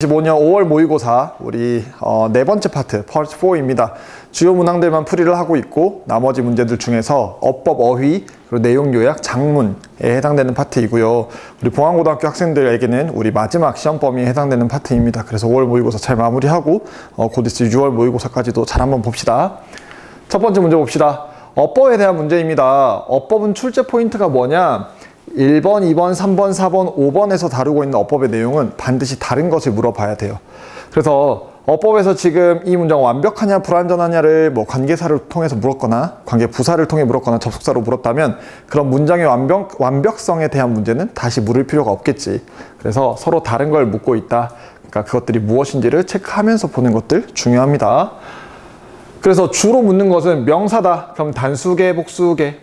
2025년 5월 모의고사 우리 네 번째 파트 4입니다. 주요 문항들만 풀이를 하고 있고 나머지 문제들 중에서 어법, 어휘, 그리고 내용 요약, 작문에 해당되는 파트이고요. 우리 봉안고등학교 학생들에게는 우리 마지막 시험 범위에 해당되는 파트입니다. 그래서 5월 모의고사 잘 마무리하고 곧 있을 6월 모의고사까지도 잘 한번 봅시다. 첫 번째 문제 봅시다. 어법에 대한 문제입니다. 어법은 출제 포인트가 뭐냐? 1번, 2번, 3번, 4번, 5번에서 다루고 있는 어법의 내용은 반드시 다른 것을 물어봐야 돼요. 그래서 어법에서 지금 이 문장 완벽하냐 불완전하냐를 뭐 관계사를 통해서 물었거나 관계부사를 통해 물었거나 접속사로 물었다면 그런 문장의 완벽성에 대한 문제는 다시 물을 필요가 없겠지. 그래서 서로 다른 걸 묻고 있다. 그러니까 그것들이 무엇인지를 체크하면서 보는 것들 중요합니다. 그래서 주로 묻는 것은 명사다. 그럼 단수계, 복수계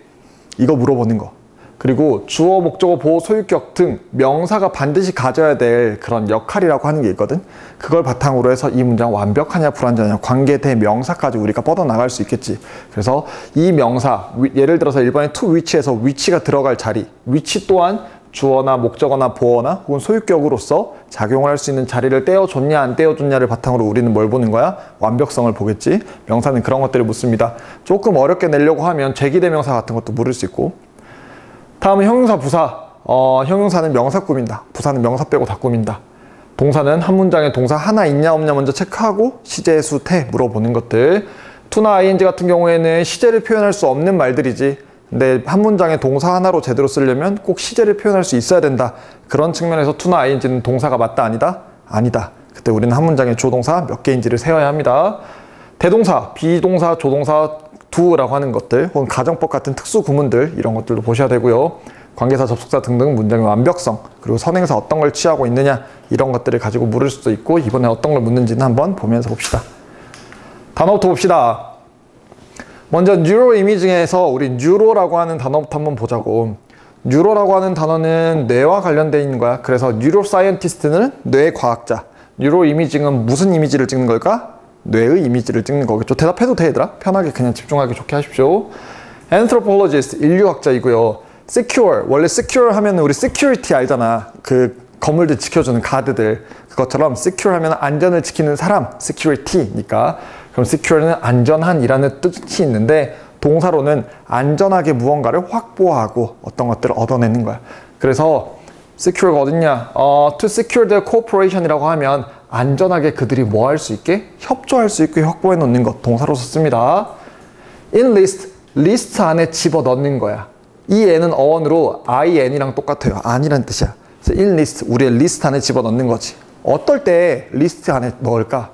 이거 물어보는 거. 그리고 주어, 목적어, 보호, 소유격 등 명사가 반드시 가져야 될 그런 역할이라고 하는 게 있거든. 그걸 바탕으로 해서 이 문장 완벽하냐 불완전하냐 관계 대명사까지 우리가 뻗어나갈 수 있겠지. 그래서 이 명사, 예를 들어서 1번의 to which에서 which가 들어갈 자리, which 또한 주어나 목적어나 보어나 혹은 소유격으로서 작용을 할 수 있는 자리를 떼어줬냐 안 떼어줬냐를 바탕으로 우리는 뭘 보는 거야? 완벽성을 보겠지. 명사는 그런 것들을 묻습니다. 조금 어렵게 내려고 하면 제기대명사 같은 것도 물을 수 있고. 다음은 형용사, 부사. 형용사는 명사 꾸민다. 부사는 명사 빼고 다 꾸민다. 동사는 한 문장에 동사 하나 있냐 없냐 먼저 체크하고 시제, 수, 태 물어보는 것들. to나 ing 같은 경우에는 시제를 표현할 수 없는 말들이지. 근데 한 문장에 동사 하나로 제대로 쓰려면 꼭 시제를 표현할 수 있어야 된다. 그런 측면에서 to나 ing는 동사가 맞다 아니다? 아니다. 그때 우리는 한 문장에 조동사 몇 개인지를 세워야 합니다. 대동사, 비동사, 조동사, do라고 하는 것들 혹은 가정법 같은 특수 구문들 이런 것들도 보셔야 되고요. 관계사, 접속사 등등 문장의 완벽성 그리고 선행사 어떤 걸 취하고 있느냐 이런 것들을 가지고 물을 수도 있고 이번에 어떤 걸 묻는지는 한번 보면서 봅시다. 단어부터 봅시다. 먼저 뉴로 이미징에서 우리 뉴로라고 하는 단어부터 한번 보자고. 뉴로라고 하는 단어는 뇌와 관련되어 있는 거야. 그래서 뉴로 사이언티스트는 뇌과학자. 뉴로 이미징은 무슨 이미지를 찍는 걸까? 뇌의 이미지를 찍는 거겠죠. 대답해도 돼 얘들아. 편하게 그냥 집중하기 좋게 하십시오. Anthropologist 인류학자이고요. Secure 원래 secure 하면 우리 security 알잖아. 그 건물들 지켜주는 가드들 그것처럼 secure 하면 안전을 지키는 사람 security니까 그럼 secure는 안전한이라는 뜻이 있는데 동사로는 안전하게 무언가를 확보하고 어떤 것들을 얻어내는 거야. 그래서 secure가 어딨냐? To secure the cooperation이라고 하면 안전하게 그들이 뭐 할 수 있게? 협조할 수 있게 확보해 놓는 것 동사로서 씁니다. enlist, 리스트 안에 집어넣는 거야. 이 n은 어원으로 in이랑 똑같아요. 안이란 뜻이야. 그래서 enlist, 우리의 리스트 안에 집어넣는 거지. 어떨 때 리스트 안에 넣을까?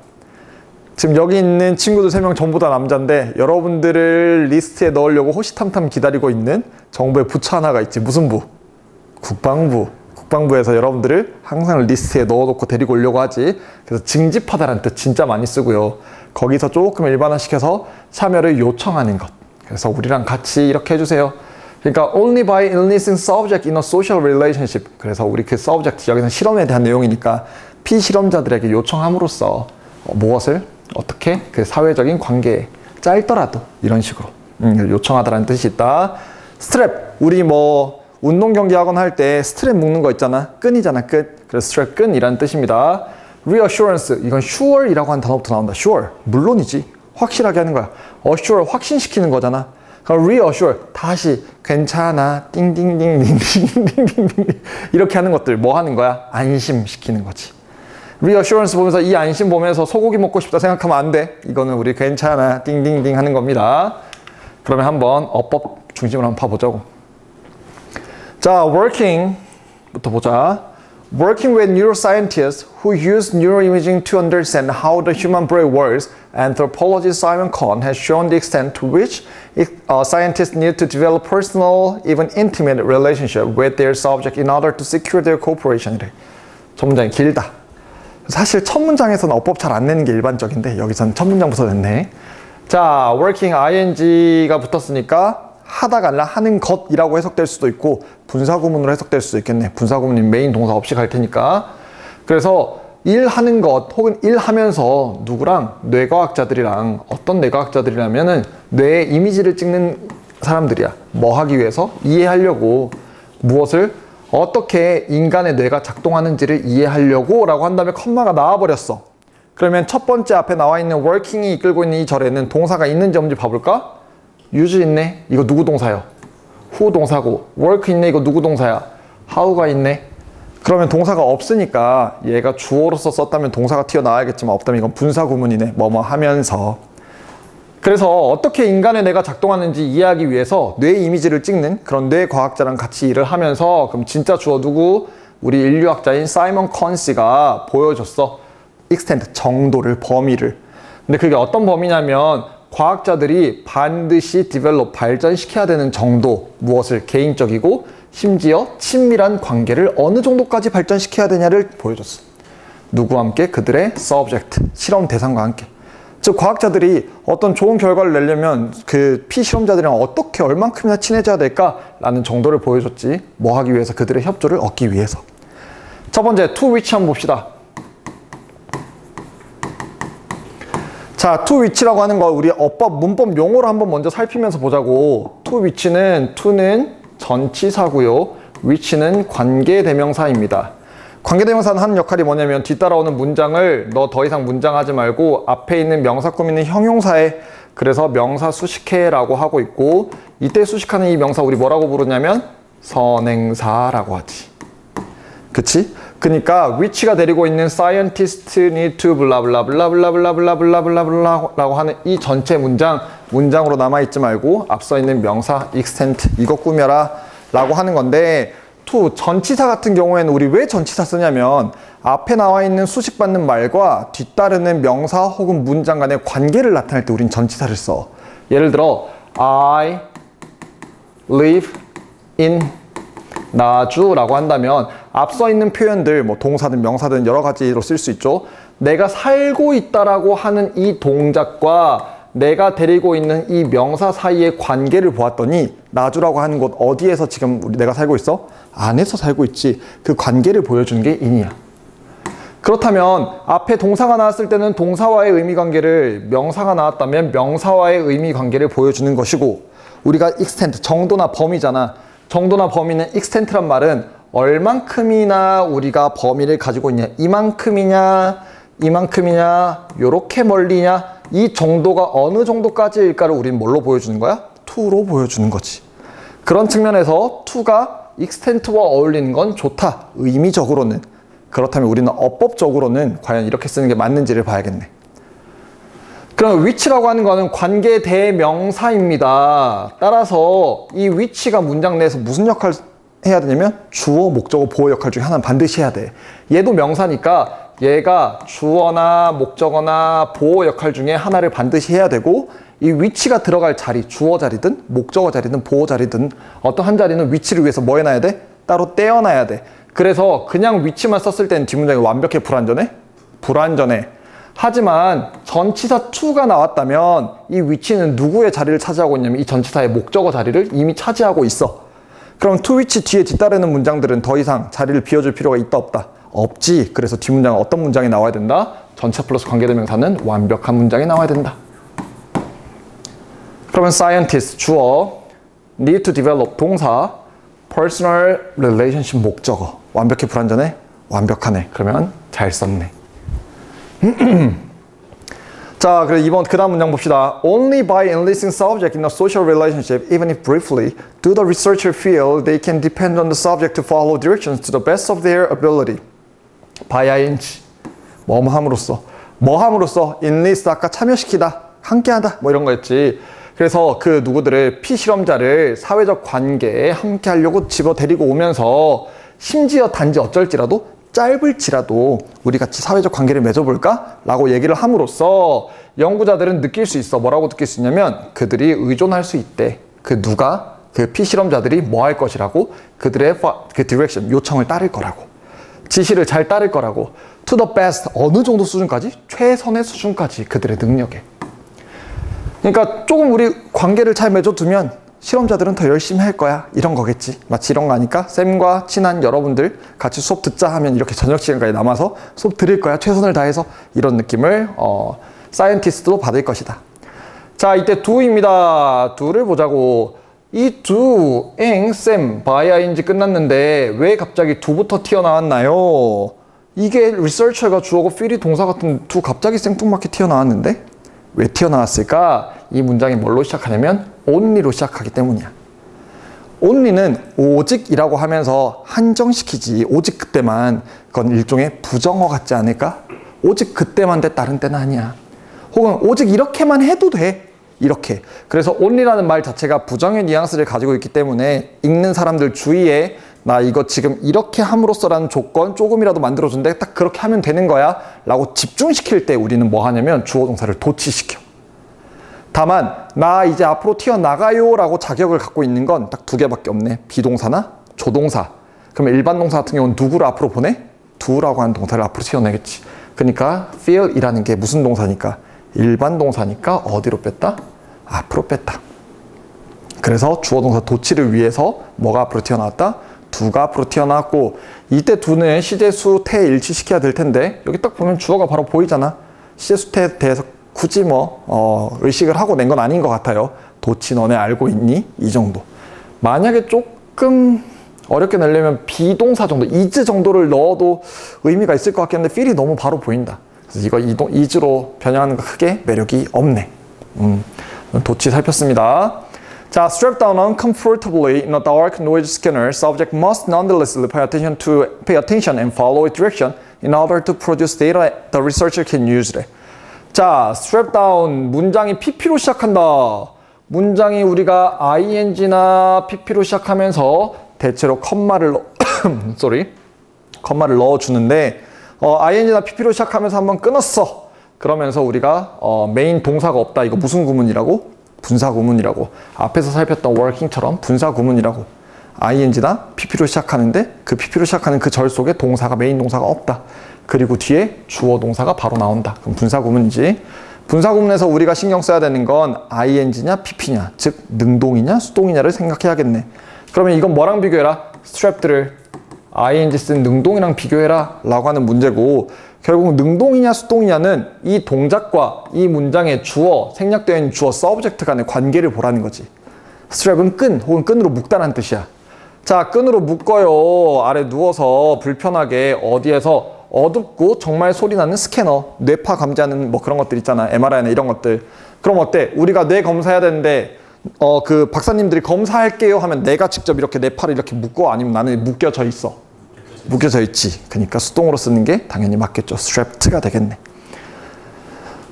지금 여기 있는 친구들 3명 전부 다 남자인데 여러분들을 리스트에 넣으려고 호시탐탐 기다리고 있는 정부의 부처 하나가 있지. 무슨 부? 국방부. 국방부에서 여러분들을 항상 리스트에 넣어놓고 데리고 오려고 하지. 그래서 징집하다라는 뜻 진짜 많이 쓰고요. 거기서 조금 일반화시켜서 참여를 요청하는 것. 그래서 우리랑 같이 이렇게 해주세요. 그러니까 only by enlisting subject in a social relationship. 그래서 우리 그 subject 여기서 실험에 대한 내용이니까 피실험자들에게 요청함으로써 무엇을 어떻게 그 사회적인 관계에 짧더라도 이런 식으로 요청하다라는 뜻이 있다. 스트랩 우리 뭐 운동 경기 하거나 할 때 스트랩 묶는 거 있잖아. 끈이잖아, 끈. 그래서 스트랩 끈이라는 뜻입니다. reassurance, 이건 sure이라고 하는 단어부터 나온다. sure, 물론이지. 확실하게 하는 거야. assure, 확신시키는 거잖아. 그럼 reassure, 다시 괜찮아, 띵띵띵띵띵띵띵 이렇게 하는 것들 뭐 하는 거야? 안심시키는 거지. reassurance 보면서 이 안심 보면서 소고기 먹고 싶다 생각하면 안 돼. 이거는 우리 괜찮아, 띵띵띵 하는 겁니다. 그러면 한번 어법 중심으로 한번 봐보자고. 자, working부터 보자. Working with neuroscientists who use neuroimaging to understand how the human brain works, anthropologist Simon Cohn has shown the extent to which scientists need to develop personal, even intimate relationship with their subject in order to secure their cooperation. 첫 문장이 길다. 사실 첫 문장에서는 어법 잘 안 내는 게 일반적인데 여기서는 첫 문장부터 냈네. 자, working ing가 붙었으니까 하다가 아니라 하는 것이라고 해석될 수도 있고 분사구문으로 해석될 수도 있겠네. 분사구문이 메인 동사 없이 갈 테니까. 그래서 일하는 것 혹은 일하면서 누구랑? 뇌과학자들이랑 어떤 뇌과학자들이라면은 뇌의 이미지를 찍는 사람들이야. 뭐 하기 위해서? 이해하려고 무엇을? 어떻게 인간의 뇌가 작동하는지를 이해하려고 라고 한 다음에 컴마가 나와버렸어. 그러면 첫 번째 앞에 나와 있는 working이 이끌고 있는 이 절에는 동사가 있는지 없는지 봐볼까? use 있네. 이거 누구 동사요? who 동사고. work 있네. 이거 누구 동사야? how가 있네. 그러면 동사가 없으니까 얘가 주어로서 썼다면 동사가 튀어나와야겠지만 없다면 이건 분사 구문이네. 뭐뭐 하면서. 그래서 어떻게 인간의 뇌가 작동하는지 이해하기 위해서 뇌 이미지를 찍는 그런 뇌과학자랑 같이 일을 하면서 그럼 진짜 주어 누구? 우리 인류학자인 사이먼 컨시가 보여줬어. extent, 정도를, 범위를. 근데 그게 어떤 범위냐면 과학자들이 반드시 develop, 발전시켜야 되는 정도, 무엇을 개인적이고 심지어 친밀한 관계를 어느 정도까지 발전시켜야 되냐를 보여줬어. 누구와 함께? 그들의 subject, 실험 대상과 함께. 즉 과학자들이 어떤 좋은 결과를 내려면 그 피실험자들이랑 어떻게 얼만큼이나 친해져야 될까라는 정도를 보여줬지. 뭐 하기 위해서? 그들의 협조를 얻기 위해서. 첫 번째 to which 한번 봅시다. 자, to which라고 하는 거 우리 어법, 문법 용어로 한번 먼저 살피면서 보자고. to which는 to는 전치사고요. which는 관계대명사입니다. 관계대명사는 하는 역할이 뭐냐면 뒤따라오는 문장을 너 더 이상 문장하지 말고 앞에 있는 명사 꾸미는 형용사에, 그래서 명사 수식해라고 하고 있고, 이때 수식하는 이 명사 우리 뭐라고 부르냐면 선행사라고 하지. 그치? 그러니까 which가 데리고 있는 scientist need to blah blah blah blah blah blah blah blah blah 라고 하는 이 전체 문장으로 남아있지 말고 앞서 있는 명사 extent 이거 꾸며라 라고 하는 건데, to 전치사 같은 경우에는 우리 왜 전치사 쓰냐면 앞에 나와 있는 수식받는 말과 뒤따르는 명사 혹은 문장 간의 관계를 나타낼 때 우린 전치사를 써. 예를 들어 I live in 나주라고 한다면 앞서 있는 표현들 뭐 동사든 명사든 여러 가지로 쓸 수 있죠. 내가 살고 있다라고 하는 이 동작과 내가 데리고 있는 이 명사 사이의 관계를 보았더니 나주라고 하는 곳 어디에서 지금 내가 살고 있어? 안에서 살고 있지. 그 관계를 보여주는 게 in이야. 그렇다면 앞에 동사가 나왔을 때는 동사와의 의미관계를, 명사가 나왔다면 명사와의 의미관계를 보여주는 것이고, 우리가 extent, 정도나 범위잖아. 정도나 범위는 extent란 말은 얼만큼이나 우리가 범위를 가지고 있냐, 이만큼이냐, 이만큼이냐, 요렇게 멀리냐, 이 정도가 어느 정도까지일까를 우린 뭘로 보여주는 거야? to로 보여주는 거지. 그런 측면에서 to가 extent와 어울리는 건 좋다, 의미적으로는. 그렇다면 우리는 어법적으로는 과연 이렇게 쓰는 게 맞는지를 봐야겠네. 그럼 which라고 하는 거는 관계 대명사입니다. 따라서 이 which가 문장 내에서 무슨 역할을 해야 되냐면 주어, 목적어, 보어 역할 중에 하나는 반드시 해야 돼. 얘도 명사니까 얘가 주어나 목적어나 보어 역할 중에 하나를 반드시 해야 되고, 이 which가 들어갈 자리, 주어 자리든 목적어 자리든 보어 자리든 어떤 한 자리는 which를 위해서 뭐 해놔야 돼? 따로 떼어놔야 돼. 그래서 그냥 which만 썼을 때는 뒷문장이 완벽해? 불완전해? 불완전해. 하지만 전치사 to가 나왔다면 이 which는 누구의 자리를 차지하고 있냐면 이 전치사의 목적어 자리를 이미 차지하고 있어. 그럼 to which 뒤에 뒤따르는 문장들은 더 이상 자리를 비워줄 필요가 있다 없다? 없지. 그래서 뒷문장은 어떤 문장이 나와야 된다? 전치사 플러스 관계대명사는 완벽한 문장이 나와야 된다. 그러면 scientist 주어, need to develop 동사, personal relationship 목적어. 완벽해? 불완전해? 완벽하네. 그러면 잘 썼네. 자, 그래 이번 그 다음 문장 봅시다. Only by enlisting subject in a social relationship, even if briefly, do the researcher feel they can depend on the subject to follow directions to the best of their ability. by ing. 뭐 함으로써. 뭐 함으로써? enlist 아까 참여시키다, 함께하다 뭐 이런 거였지. 그래서 그 누구들을 피실험자를 사회적 관계에 함께 하려고 집어 데리고 오면서 심지어 단지 어쩔지라도 짧을지라도 우리 같이 사회적 관계를 맺어볼까? 라고 얘기를 함으로써 연구자들은 느낄 수 있어. 뭐라고 느낄 수 있냐면 그들이 의존할 수 있대. 그 누가? 그 피실험자들이 뭐 할 것이라고? 그들의 그 디렉션, 요청을 따를 거라고. 지시를 잘 따를 거라고. to the best, 어느 정도 수준까지? 최선의 수준까지 그들의 능력에. 그러니까 조금 우리 관계를 잘 맺어두면 실험자들은 더 열심히 할 거야. 이런 거겠지. 마치 이런 거 아니까? 쌤과 친한 여러분들 같이 수업 듣자 하면 이렇게 저녁 시간까지 남아서 수업 들을 거야. 최선을 다해서. 이런 느낌을 사이언티스트도 받을 것이다. 자, 이때 do입니다. do를 보자고. 이 do, ing, sam, by ing 끝났는데 왜 갑자기 do부터 튀어나왔나요? 이게 researcher가 주어고 feel이 동사 같은 do 갑자기 생뚱맞게 튀어나왔는데 왜 튀어나왔을까? 이 문장이 뭘로 시작하냐면 only로 시작하기 때문이야. only는 오직이라고 하면서 한정시키지. 오직 그때만. 그건 일종의 부정어 같지 않을까? 오직 그때만 돼 다른 때는 아니야. 혹은 오직 이렇게만 해도 돼. 이렇게. 그래서 only라는 말 자체가 부정의 뉘앙스를 가지고 있기 때문에 읽는 사람들 주의에 나 이거 지금 이렇게 함으로써라는 조건 조금이라도 만들어준데 딱 그렇게 하면 되는 거야 라고 집중시킬 때 우리는 뭐 하냐면 주어 동사를 도치시켜. 다만 나 이제 앞으로 튀어나가요 라고 자격을 갖고 있는 건 딱 두 개밖에 없네. 비동사나 조동사. 그러면 일반 동사 같은 경우는 누구를 앞으로 보내? do라고 하는 동사를 앞으로 튀어내겠지. 그러니까 feel 이라는 게 무슨 동사니까? 일반 동사니까 어디로 뺐다? 앞으로 뺐다. 그래서 주어 동사 도치를 위해서 뭐가 앞으로 튀어나왔다? do가 앞으로 튀어나왔고, 이때 do는 시제수 태 일치시켜야 될 텐데 여기 딱 보면 주어가 바로 보이잖아. 시제수 태에 대해서 굳이 의식을 하고 낸 건 아닌 것 같아요. 도치 너네 알고 있니? 이 정도. 만약에 조금 어렵게 내려면 비동사 정도, is 정도를 넣어도 의미가 있을 것 같긴 한데 feel이 너무 바로 보인다. 그래서 이거 is로 변형하는 거 크게 매력이 없네. 도치 살폈습니다. 자, strap down uncomfortably in a dark noise scanner, subject must nonetheless pay attention and follow its direction in order to produce data the researcher can use. 자, strap down 문장이 pp로 시작한다. 문장이 우리가 ing나 pp로 시작하면서 대체로 컴마를 컴마를 넣어주는데 ing나 pp로 시작하면서 한번 끊었어. 그러면서 우리가 메인 동사가 없다. 이거 무슨 구문이라고? 분사 구문이라고. 앞에서 살폈던 working처럼 분사 구문이라고. ing나 pp로 시작하는데 그 pp로 시작하는 그 절 속에 동사가 메인 동사가 없다. 그리고 뒤에 주어 동사가 바로 나온다. 그럼 분사 구문이지. 분사 구문에서 우리가 신경 써야 되는 건 ing냐 pp냐, 즉 능동이냐 수동이냐를 생각해야겠네. 그러면 이건 뭐랑 비교해라? strapped를 ing 쓴 능동이랑 비교해라 라고 하는 문제고, 결국 능동이냐 수동이냐는 이 동작과 이 문장의 주어, 생략되어 있는 주어 subject 간의 관계를 보라는 거지. strap은 끈 혹은 끈으로 묶다는 뜻이야. 자, 끈으로 묶어요. 아래 누워서 불편하게. 어디에서? 어둡고 정말 소리 나는 스캐너, 뇌파 감지하는 뭐 그런 것들 있잖아. MRI나 이런 것들. 그럼 어때? 우리가 뇌 검사해야 되는데 그 박사님들이 검사할게요 하면 내가 직접 이렇게 내 팔을 이렇게 묶어? 아니면 나는 묶여져 있어? 묶여져 있지. 그러니까 수동으로 쓰는 게 당연히 맞겠죠. strapped가 되겠네.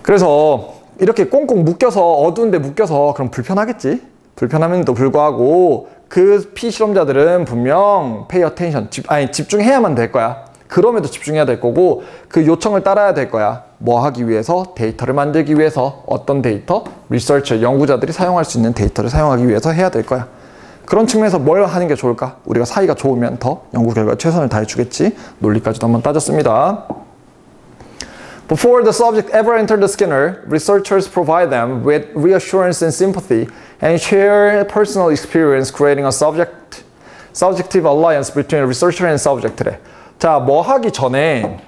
그래서 이렇게 꽁꽁 묶여서 어두운데 묶여서 그럼 불편하겠지. 불편함에도 불구하고 그 피실험자들은 분명 pay attention, 집중해야만 될 거야. 그럼에도 집중해야 될 거고 그 요청을 따라야 될 거야. 뭐 하기 위해서? 데이터를 만들기 위해서. 어떤 데이터? 리서처, 연구자들이 사용할 수 있는 데이터를 사용하기 위해서 해야 될 거야. 그런 측면에서 뭘 하는 게 좋을까? 우리가 사이가 좋으면 더 연구 결과에 최선을 다해 주겠지. 논리까지도 한번 따졌습니다. Before the subject ever entered the scanner, researchers provide them with reassurance and sympathy and share personal experience, creating a subjective alliance between researcher and subject. 자, 뭐 하기 전에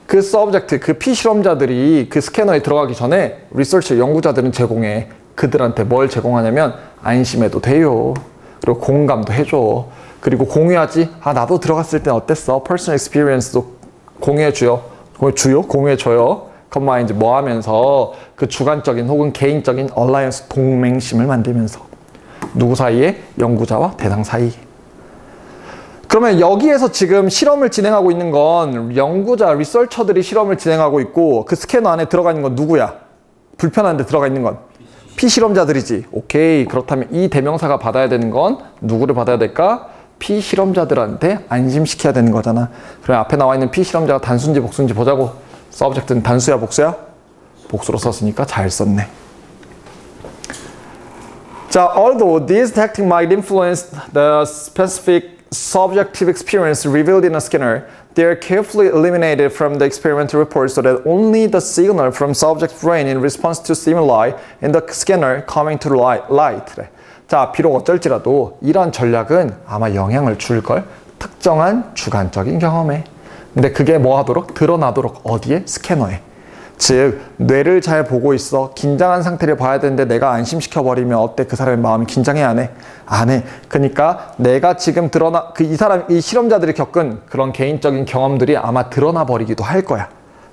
그 subject, 그 피실험자들이 그 스캐너에 들어가기 전에 researcher, 연구자들은 제공해. 그들한테 뭘 제공하냐면 안심해도 돼요. 그리고 공감도 해줘. 그리고 공유하지. 아, 나도 들어갔을 땐 어땠어? personal experience도 공유해줘요. 컴마 이제 뭐 하면서 그 주관적인 혹은 개인적인 alliance, 동맹심을 만들면서 누구 사이에? 연구자와 대상 사이에. 그러면 여기에서 지금 실험을 진행하고 있는 건 연구자, 리서처들이 실험을 진행하고 있고 그 스캐너 안에 들어가 있는 건 누구야? 불편한데 들어가 있는 건 피실험자들이지. 오케이. 그렇다면 이 대명사가 받아야 되는 건 누구를 받아야 될까? 피실험자들한테 안심시켜야 되는 거잖아. 그럼 앞에 나와 있는 피실험자가 단수인지 복수인지 보자고. 서브젝트는 단수야 복수야? 복수로 썼으니까 잘 썼네. 자, although this tactic might influence the specific subjective experience revealed in a scanner, they are carefully eliminated from the experimental report so that only the signal from subject's brain in response to stimuli in the scanner coming to light. 자, 비록 어쩔지라도 이러한 전략은 아마 영향을 줄걸. 특정한 주관적인 경험에. 근데 그게 뭐 하도록? 드러나도록 어디에? 스캐너에. 즉 뇌를 잘 보고 있어. 긴장한 상태를 봐야 되는데 내가 안심시켜버리면 어때? 그 사람의 마음이 긴장해 안 해? 안 해. 그러니까 내가 지금 이 실험자들이 겪은 그런 개인적인 경험들이 아마 드러나 버리기도 할 거야.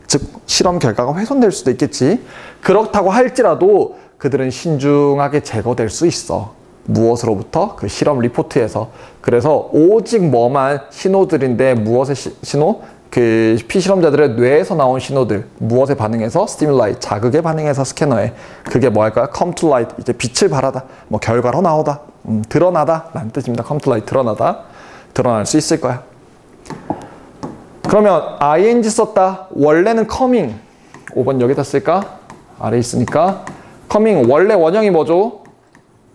즉 실험 결과가 훼손될 수도 있겠지. 그렇다고 할지라도 그들은 신중하게 제거될 수 있어. 무엇으로부터? 그 실험 리포트에서. 그래서 오직 뭐만 신호들인데 무엇의 신호? 그 피실험자들의 뇌에서 나온 신호들, 무엇에 반응해서? 스티뮬라이, 자극에 반응해서 스캐너에. 그게 뭐 할까요? come to light, 이제 빛을 발하다, 뭐 결과로 나오다, 드러나다 라는 뜻입니다. come to light, 드러나다, 드러날 수 있을 거야. 그러면 ing 썼다. 원래는 coming, 5번 여기다 쓸까? 아래 있으니까. coming, 원래 원형이 뭐죠?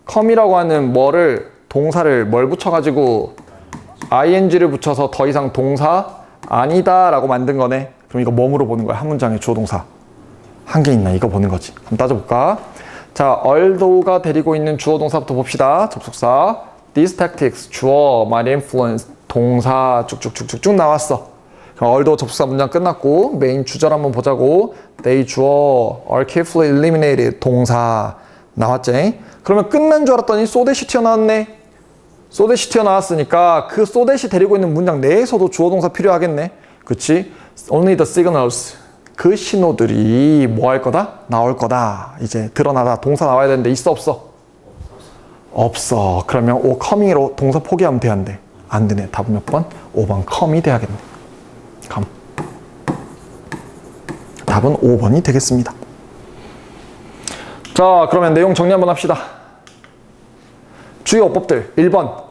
come이라고 하는 동사를 뭘 붙여가지고 ing를 붙여서 더 이상 동사 아니다 라고 만든 거네. 그럼 이거 뭐 물어보는 거야? 한 문장에 주어 동사 한 개 있나? 이거 보는 거지. 한번 따져볼까? 자, although가 데리고 있는 주어 동사부터 봅시다. 접속사 these tactics, 주어, might influence, 동사 쭉쭉쭉쭉 나왔어. 그럼 although 접속사 문장 끝났고 메인 주절 한번 보자고. they 주어, are carefully eliminated, 동사 나왔지? 그러면 끝난 줄 알았더니 so that이 튀어나왔네. so that이 튀어나왔으니까 그 so that이 데리고 있는 문장 내에서도 주어 동사 필요하겠네. 그치? only the signals, 그 신호들이 뭐 할 거다? 나올 거다. 이제 드러나다. 동사 나와야 되는데 있어 없어? 없어. 그러면 coming으로 동사 포기하면 돼 안 돼? 안 되네. 답은 몇 번? 5번 come이 돼야겠네. come. 답은 5번이 되겠습니다. 자, 그러면 내용 정리 한번 합시다. 주요 어법들 1번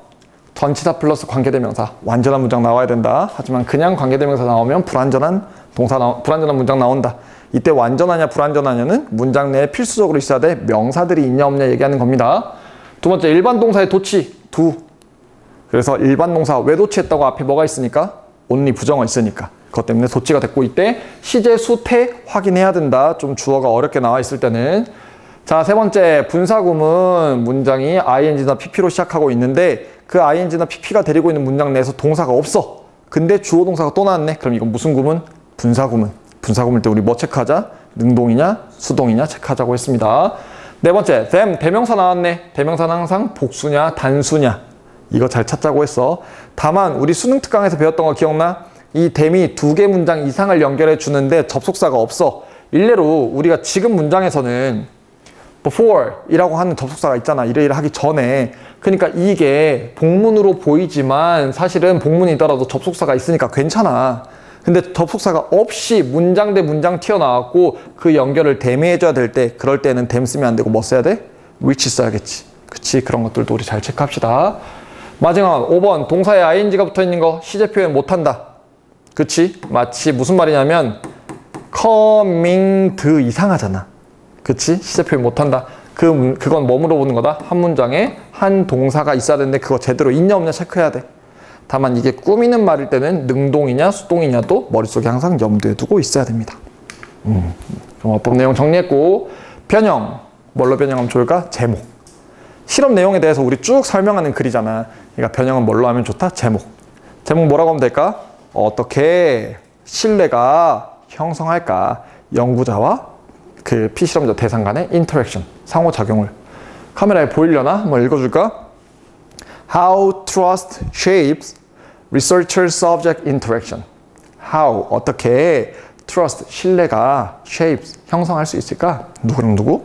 전치사 플러스 관계대명사, 완전한 문장 나와야 된다. 하지만 그냥 관계대명사 나오면 불완전한 문장 나온다. 이때 완전하냐 불완전하냐는 문장 내에 필수적으로 있어야 돼. 명사들이 있냐 없냐 얘기하는 겁니다. 두 번째, 일반 동사의 도치 두. 그래서 일반 동사 왜 도치했다고? 앞에 뭐가 있으니까? only 부정어 있으니까. 그것 때문에 도치가 됐고, 이때 시제 수태 확인해야 된다. 좀 주어가 어렵게 나와 있을 때는. 자, 세 번째, 분사구문 문장이 ing나 pp로 시작하고 있는데 그 ing나 pp가 데리고 있는 문장 내에서 동사가 없어. 근데 주어 동사가 또 나왔네. 그럼 이건 무슨 구문? 분사구문. 분사구문 때 우리 뭐 체크하자? 능동이냐 수동이냐 체크하자고 했습니다. 네 번째, them, 대명사 나왔네. 대명사는 항상 복수냐 단수냐, 이거 잘 찾자고 했어. 다만 우리 수능 특강에서 배웠던 거 기억나? 이 them이 두 개 문장 이상을 연결해 주는데 접속사가 없어. 일례로 우리가 지금 문장에서는 before 이라고 하는 접속사가 있잖아. 이래 하기 전에. 그러니까 이게 복문으로 보이지만 사실은 복문이더라도 접속사가 있으니까 괜찮아. 근데 접속사가 없이 문장 대 문장 튀어나왔고 그 연결을 them이 해줘야 될 때, 그럴 때는 them 쓰면 안 되고 뭐 써야 돼? which 써야겠지. 그치? 그런 것들도 우리 잘 체크합시다. 마지막 5번, 동사에 ing가 붙어있는 거 시제 표현 못한다. 그치? 마치 무슨 말이냐면 coming 이상하잖아. 그치? 시제 표현 못한다. 그건 뭐 물어보는 거다? 한 문장에 한 동사가 있어야 되는데 그거 제대로 있냐 없냐 체크해야 돼. 다만 이게 꾸미는 말일 때는 능동이냐 수동이냐도 머릿속에 항상 염두에 두고 있어야 됩니다. 그럼 어법 내용 정리했고, 변형. 뭘로 변형하면 좋을까? 제목. 실험 내용에 대해서 우리 쭉 설명하는 글이잖아. 그러니까 변형은 뭘로 하면 좋다? 제목. 제목 뭐라고 하면 될까? 어떻게 신뢰가 형성할까? 연구자와 그 피실험자 대상 간의 인터랙션, 상호작용을. 카메라에 보이려나? 한번 읽어줄까? How trust shapes researcher-subject interaction. How, 어떻게 trust, 신뢰가 shapes, 형성할 수 있을까? 누구랑 누구?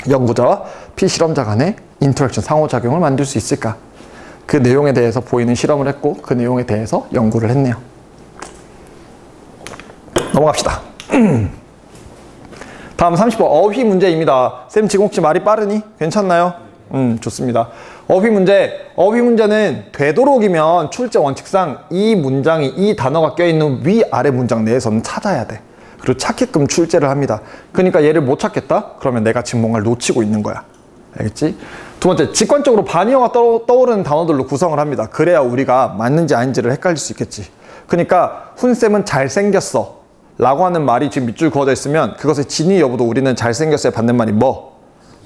연구자와 피실험자 간의 interaction, 상호작용을 만들 수 있을까? 그 내용에 대해서 보이는 실험을 했고 그 내용에 대해서 연구를 했네요. 넘어갑시다. 다음 30번 어휘 문제입니다. 쌤 지금 혹시 말이 빠르니? 괜찮나요? 좋습니다. 어휘 문제. 어휘 문제는 되도록이면 출제 원칙상 이 문장이, 이 단어가 껴있는 위아래 문장 내에서는 찾아야 돼. 그리고 찾게끔 출제를 합니다. 그러니까 얘를 못 찾겠다? 그러면 내가 지금 뭔가를 놓치고 있는 거야. 알겠지? 두 번째, 직관적으로 반의어가 떠오르는 단어들로 구성을 합니다. 그래야 우리가 맞는지 아닌지를 헷갈릴 수 있겠지. 그러니까 훈쌤은 잘생겼어 라고 하는 말이 지금 밑줄 그어져 있으면 그것의 진위 여부도 우리는 잘생겼어에 받는 말이 뭐?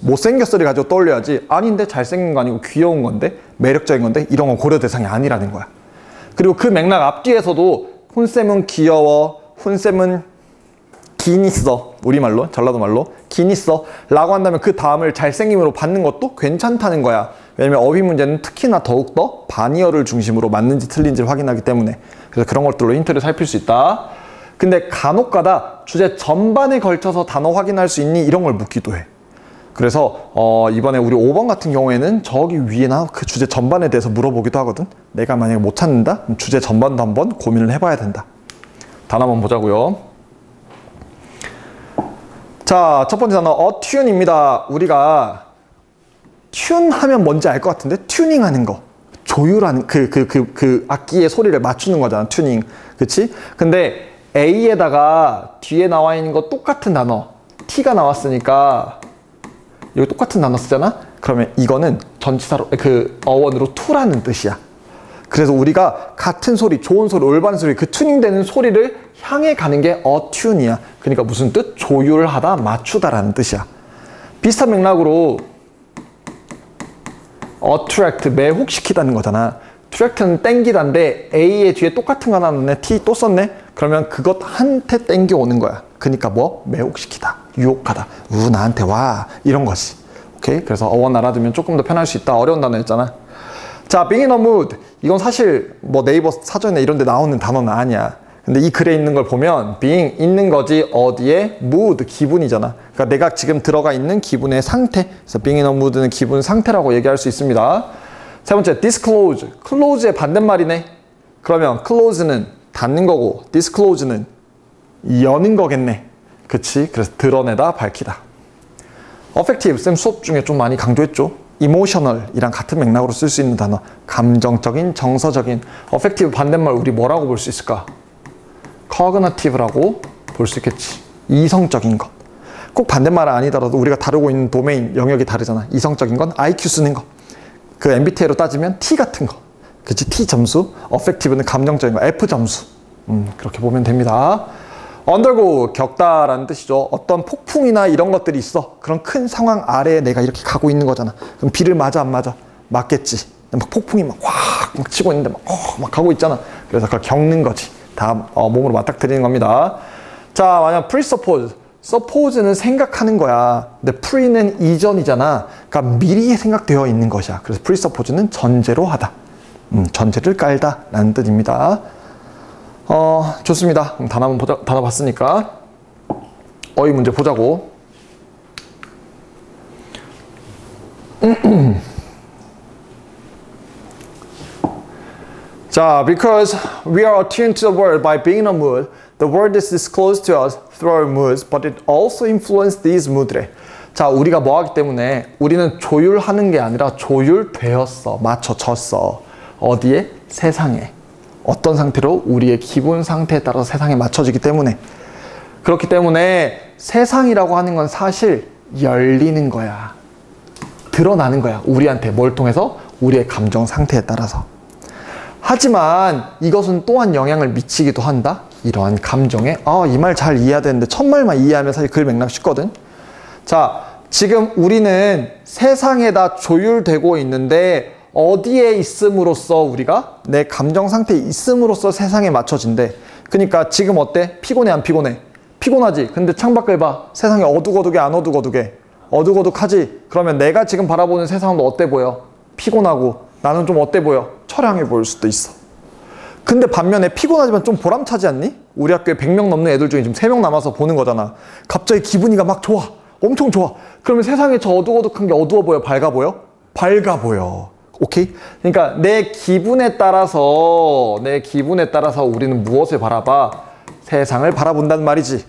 못생겼어를 가지고 떠올려야지. 아닌데 잘생긴 거 아니고 귀여운 건데 매력적인 건데 이런 건 고려 대상이 아니라는 거야. 그리고 그 맥락 앞뒤에서도 훈쌤은 귀여워, 훈쌤은 긴 있어. 우리말로, 전라도 말로 긴 있어 라고 한다면 그 다음을 잘생김으로 받는 것도 괜찮다는 거야. 왜냐면 어휘 문제는 특히나 더욱더 반의어를 중심으로 맞는지 틀린지를 확인하기 때문에. 그래서 그런 것들로 힌트를 살필 수 있다. 근데 간혹가다 주제 전반에 걸쳐서 단어 확인할 수 있니? 이런 걸 묻기도 해. 그래서 이번에 우리 5번 같은 경우에는 저기 위에나 그 주제 전반에 대해서 물어보기도 하거든. 내가 만약에 못 찾는다? 그럼 주제 전반도 한번 고민을 해봐야 된다. 단어 한번 보자고요. 자, 첫 번째 단어 attune입니다. 우리가 튠 하면 뭔지 알 것 같은데 튜닝하는 거, 조율하는 그 악기의 소리를 맞추는 거잖아. 튜닝, 그치? 근데 A에다가 뒤에 나와 있는 거 똑같은 단어 T가 나왔으니까 여기 똑같은 단어 쓰잖아? 그러면 이거는 전치사로 그 어원으로 to라는 뜻이야. 그래서 우리가 같은 소리, 좋은 소리, 올바른 소리, 그 튜닝되는 소리를 향해 가는 게 attune이야. 그러니까 무슨 뜻? 조율하다, 맞추다라는 뜻이야. 비슷한 맥락으로 attract, 매혹시키다는 거잖아. attract는 땡기다인데 A의 뒤에 똑같은 거 하나 넣네. T 또 썼네. 그러면 그것 한테 땡겨오는 거야. 그러니까 뭐? 매혹시키다, 유혹하다. 나한테 와. 이런 거지. 오케이? 그래서 어원 알아두면 조금 더 편할 수 있다. 어려운 단어였잖아. 자, being in a mood. 이건 사실 뭐 네이버 사전이나 이런 데 나오는 단어는 아니야. 근데 이 글에 있는 걸 보면 being 있는 거지. 어디에? mood, 기분이잖아. 그러니까 내가 지금 들어가 있는 기분의 상태. 그래서 being in a mood는 기분 상태라고 얘기할 수 있습니다. 세 번째, disclose. close의 반대말이네. 그러면 close는 닫는 거고 disclose는 여는 거겠네. 그치? 그래서 드러내다, 밝히다. affective, 쌤 수업 중에 좀 많이 강조했죠. emotional이랑 같은 맥락으로 쓸 수 있는 단어. 감정적인, 정서적인. affective 반대말 우리 뭐라고 볼 수 있을까? cognitive라고 볼 수 있겠지. 이성적인 것. 꼭 반대말은 아니더라도 우리가 다루고 있는 도메인, 영역이 다르잖아. 이성적인 건 IQ 쓰는 거. 그 MBTI로 따지면 T 같은 거. 그치? T 점수. affective는 감정적인 거. F 점수. 그렇게 보면 됩니다. undergo, 겪다라는 뜻이죠. 어떤 폭풍이나 이런 것들이 있어. 그런 큰 상황 아래에 내가 이렇게 가고 있는 거잖아. 그럼 비를 맞아, 안 맞아? 맞겠지. 막 폭풍이 막 치고 있는데 막 가고 있잖아. 그래서 그걸 겪는 거지. 다 몸으로 맞닥뜨리는 겁니다. 자, 만약 presuppose. suppose는 생각하는 거야. 근데 pre는 이전이잖아. 그러니까 미리 생각되어 있는 것이야. 그래서 presuppose는 전제로 하다. 전제를 깔다 라는 뜻입니다. 좋습니다. 그럼 단어 한번 단어 봤으니까 어휘 문제 보자고. 자, because we are attuned to the world by being in a mood, the world is disclosed to us through our moods, but it also influences these moods. 자, 우리가 뭐 하기 때문에 우리는 조율하는 게 아니라 조율되었어. 맞춰졌어. 어디에? 세상에. 어떤 상태로? 우리의 기분 상태에 따라서 세상에 맞춰지기 때문에. 그렇기 때문에 세상이라고 하는 건 사실 열리는 거야. 드러나는 거야. 우리한테 뭘 통해서? 우리의 감정 상태에 따라서. 하지만 이것은 또한 영향을 미치기도 한다. 이러한 감정에 이 말 잘 이해해야 되는데 첫 말만 이해하면 사실 글 맥락 쉽거든. 자, 지금 우리는 세상에다 조율되고 있는데 어디에 있음으로써 우리가 내 감정 상태에 있음으로써 세상에 맞춰진대. 그러니까 지금 어때? 피곤해, 안 피곤해? 피곤하지. 근데 창밖을 봐. 세상이 어둑어둑해, 안 어둑어둑해? 어둑어둑하지. 그러면 내가 지금 바라보는 세상은 어때 보여? 피곤하고. 나는 좀 어때 보여? 처량해 보일 수도 있어. 근데 반면에 피곤하지만 좀 보람차지 않니? 우리 학교에 100명 넘는 애들 중에 지금 3명 남아서 보는 거잖아. 갑자기 기분이가 막 좋아. 엄청 좋아. 그러면 세상에 저 어둑어둑한 게 어두워 보여? 밝아 보여? 밝아 보여. 오케이? 그러니까 내 기분에 따라서 우리는 무엇을 바라봐? 세상을 바라본다는 말이지.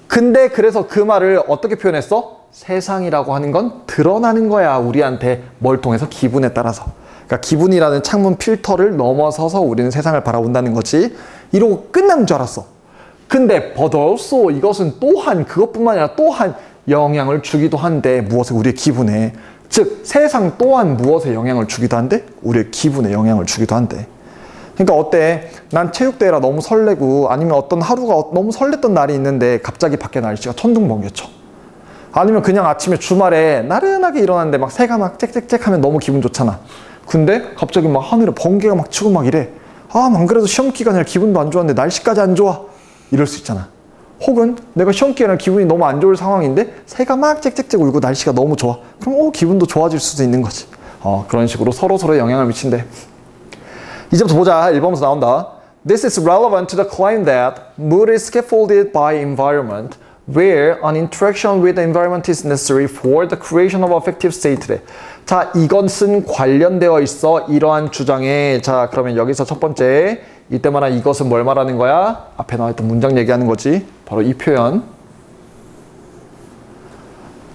근데 그래서 그 말을 어떻게 표현했어? 세상이라고 하는 건 드러나는 거야. 우리한테 뭘 통해서? 기분에 따라서. 그러니까 기분이라는 창문 필터를 넘어서서 우리는 세상을 바라본다는 거지. 이러고 끝나는 줄 알았어. 근데 but also 이것은 또한 그것뿐만 아니라 또한 영향을 주기도 한데 무엇에? 우리의 기분에. 즉 세상 또한 무엇에 영향을 주기도 한데? 우리의 기분에 영향을 주기도 한데. 그러니까 어때? 난 체육대회라 너무 설레고 아니면 어떤 하루가 너무 설렜던 날이 있는데 갑자기 밖에 날씨가 천둥번개쳐. 아니면 그냥 아침에 주말에 나른하게 일어났는데 막 새가 막 짹짹짹 하면 너무 기분 좋잖아. 근데 갑자기 막 하늘에 번개가 막 치고 막 이래. 안 그래도 시험 기간이라 기분도 안 좋았는데 날씨까지 안 좋아. 이럴 수 있잖아. 혹은 내가 시험 기간에 기분이 너무 안 좋을 상황인데 새가 막 짹짹짹 울고 날씨가 너무 좋아. 그럼 기분도 좋아질 수도 있는 거지. 그런 식으로 서로서로 영향을 미친대. 이제부터 보자. 1번부터 나온다. This is relevant to the claim that mood is scaffolded by environment, where an interaction with the environment is necessary for the creation of affective state. 자, 이것은 관련되어 있어. 이러한 주장에. 자, 그러면 여기서 첫 번째, 이때마다 이것은 뭘 말하는 거야? 앞에 나와있던 문장 얘기하는 거지. 바로 이 표현.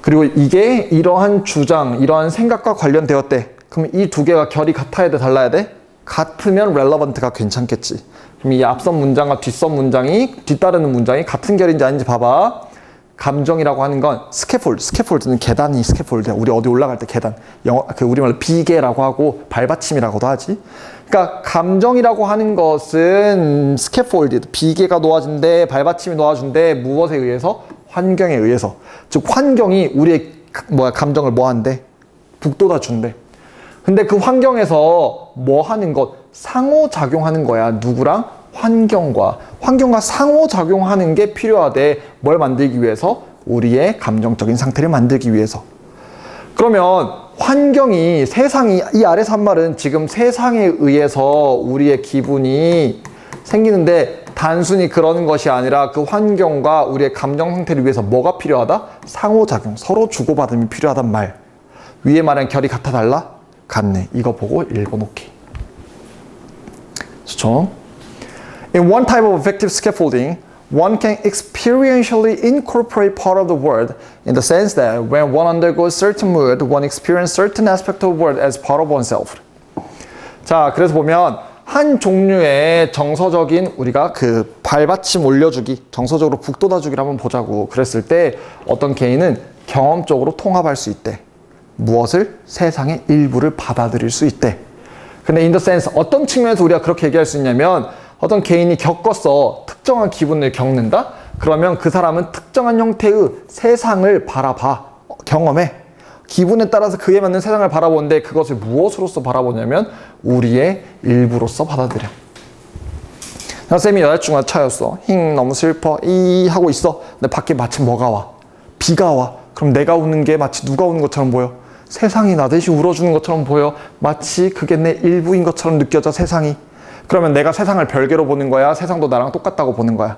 그리고 이게 이러한 주장, 이러한 생각과 관련되었대. 그럼 이 두 개가 결이 같아야 돼, 달라야 돼? 같으면 relevant가 괜찮겠지. 그럼 이 앞선 문장과 뒷선 문장이, 뒤따르는 문장이 같은 결인지 아닌지 봐봐. 감정이라고 하는 건 스캐폴드는 계단이 스캐폴드야. 우리 어디 올라갈 때 계단. 우리말로 비계라고 하고 발받침이라고도 하지. 그러니까 감정이라고 하는 것은 스캐폴드, 비계가 놓아준대, 발받침이 놓아준대. 무엇에 의해서? 환경에 의해서. 즉 환경이 우리의 감정을 뭐 한대? 북돋아 준대. 근데 그 환경에서 뭐 하는 것? 상호작용하는 거야. 누구랑? 환경과 상호작용하는 게 필요하대. 뭘 만들기 위해서? 우리의 감정적인 상태를 만들기 위해서. 그러면 환경이, 세상이, 이 아래서 한 말은 지금 세상에 의해서 우리의 기분이 생기는데 단순히 그러는 것이 아니라 그 환경과 우리의 감정 상태를 위해서 뭐가 필요하다? 상호작용, 서로 주고받음이 필요하단 말. 위에 말한 결이 같아 달라? 같네. 이거 보고 1번 오케이. 좋죠? In one type of affective scaffolding, one can experientially incorporate part of the word in the sense that when one undergoes certain mood, one experiences certain aspect of the word as part of oneself. 자, 그래서 보면 한 종류의 정서적인 우리가 그 발받침 올려주기, 정서적으로 북돋아주기를 한번 보자고 그랬을 때 어떤 개인은 경험적으로 통합할 수 있대. 무엇을? 세상의 일부를 받아들일 수 있대. 근데 in the sense, 어떤 측면에서 우리가 그렇게 얘기할 수 있냐면 어떤 개인이 겪었어. 특정한 기분을 겪는다? 그러면 그 사람은 특정한 형태의 세상을 바라봐. 경험해. 기분에 따라서 그에 맞는 세상을 바라보는데 그것을 무엇으로서 바라보냐면 우리의 일부로서 받아들여. 쌤이 여자친구가 차였어. 너무 슬퍼. 하고 있어. 근데 밖에 마치 뭐가 와? 비가 와. 그럼 내가 우는 게 마치 누가 우는 것처럼 보여? 세상이 나 대신 울어주는 것처럼 보여. 마치 그게 내 일부인 것처럼 느껴져, 세상이. 그러면 내가 세상을 별개로 보는 거야? 세상도 나랑 똑같다고 보는 거야?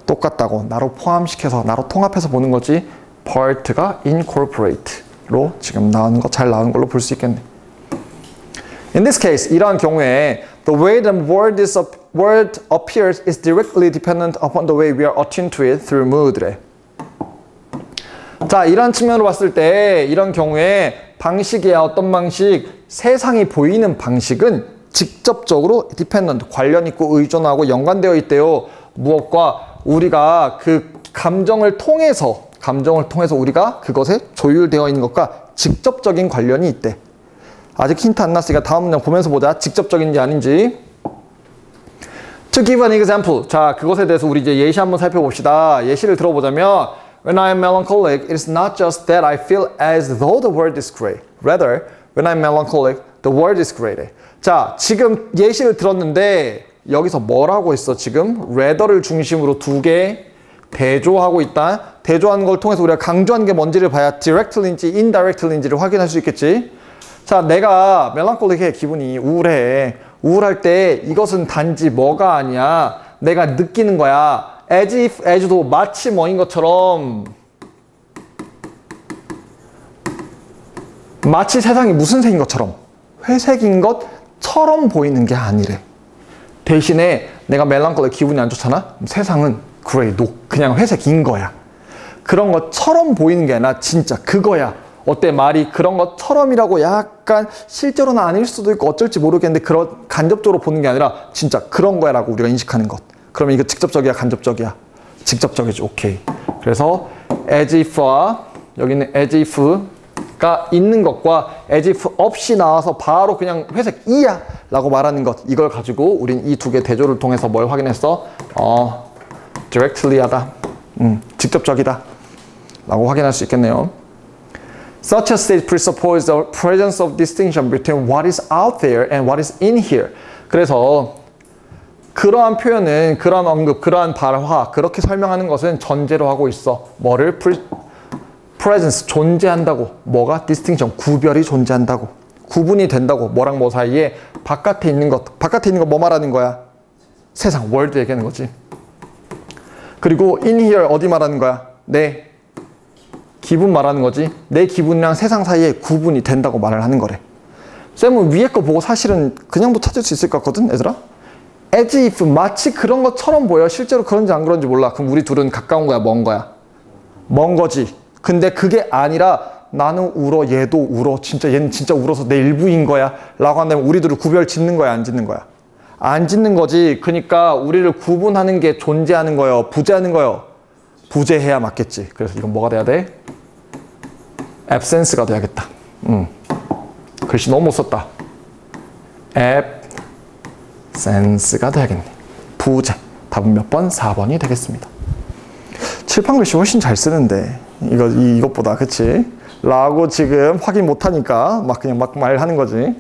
똑같다고. 나로 포함시켜서, 나로 통합해서 보는 거지. part가 incorporate로 지금 나오는 거, 잘 나오는 걸로 볼 수 있겠네. In this case, 이러한 경우에 the way the word appears is directly dependent upon the way we are attuned to it through mood래. 자, 이런 측면으로 봤을 때 이런 경우에 방식이야. 어떤 방식? 세상이 보이는 방식은 직접적으로 dependent, 관련 있고 의존하고 연관되어 있대요. 무엇과? 우리가 그 감정을 통해서 우리가 그것에 조율되어 있는 것과 직접적인 관련이 있대. 아직 힌트 안 났으니까 다음 문장 보면서 보자. 직접적인지 아닌지. To give an example. 자, 그것에 대해서 우리 이제 예시 한번 살펴봅시다. 예시를 들어보자면 When I am melancholic, it is not just that I feel as though the world is gray. Rather, when I am melancholic, the world is gray. 자, 지금 예시를 들었는데 여기서 뭐라고 했어? 지금 rather를 중심으로 두 개 대조하고 있다. 대조하는 걸 통해서 우리가 강조하는 게 뭔지를 봐야 directly인지 indirectly인지를 확인할 수 있겠지. 자, 내가 melancholic해. 기분이 우울해. 우울할 때 이것은 단지 뭐가 아니야. 내가 느끼는 거야. as if, as도 마치 뭐인 것처럼, 마치 세상이 무슨 색인 것처럼, 회색인 것처럼 보이는 게 아니래. 대신에 내가 멜랑콜릭 기분이 안 좋잖아? 세상은 그레이, 그냥 회색인 거야. 그런 것처럼 보이는 게 아니라 진짜 그거야. 어때? 말이 그런 것처럼이라고 약간 실제로는 아닐 수도 있고 어쩔지 모르겠는데 그런 간접적으로 보는 게 아니라 진짜 그런 거야 라고 우리가 인식하는 것. 그러면 이거 직접적이야, 간접적이야? 직접적이지. 오케이. 그래서 as if와 여기는 as if가 있는 것과 as if 없이 나와서 바로 그냥 회색이야 라고 말하는 것, 이걸 가지고 우린 이 두 개 대조를 통해서 뭘 확인했어? directly 하다. 직접적이다 라고 확인할 수 있겠네요. Such a state presupposes the presence of distinction between what is out there and what is in here. 그래서 그러한 표현은, 그러한 언급, 그러한 발화, 그렇게 설명하는 것은 전제로 하고 있어. 뭐를? presence, 존재한다고. 뭐가? distinction, 구별이 존재한다고. 구분이 된다고. 뭐랑 뭐 사이에 바깥에 있는 것. 바깥에 있는 거 뭐 말하는 거야? 세상, world 얘기하는 거지. 그리고 in here 어디 말하는 거야? 내 기분 말하는 거지. 내 기분이랑 세상 사이에 구분이 된다고 말을 하는 거래. 쌤은 위에 거 보고 사실은 그냥도 찾을 수 있을 것 같거든, 얘들아? as if, 마치 그런 것처럼 보여. 실제로 그런지 안 그런지 몰라. 그럼 우리 둘은 가까운 거야, 먼 거야? 먼 거지. 근데 그게 아니라 나는 울어, 얘도 울어. 진짜 얘는 진짜 울어서 내 일부인 거야. 라고 한다면 우리 둘을 구별 짓는 거야, 안 짓는 거야? 안 짓는 거지. 그러니까 우리를 구분하는 게 존재하는 거요, 부재하는 거요? 부재해야 맞겠지. 그래서 이건 뭐가 돼야 돼? absence가 돼야겠다. 글씨 너무 못 썼다. absence가 돼야겠네. 부재. 답은 몇 번? 4번이 되겠습니다. 칠판 글씨 훨씬 잘 쓰는데 이것보다, 그치? 라고 지금 확인 못하니까 막 그냥 막 말하는 거지.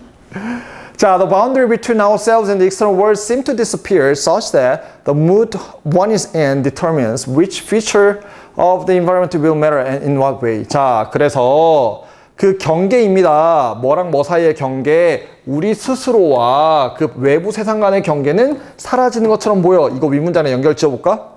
자, the boundary between ourselves and the external world seem to disappear such that the mood one is in determines which feature of the environment will matter and in what way. 자, 그래서 그 경계입니다. 뭐랑 뭐 사이의 경계, 우리 스스로와 그 외부 세상 간의 경계는 사라지는 것처럼 보여. 이거 위문장에 연결 지어볼까?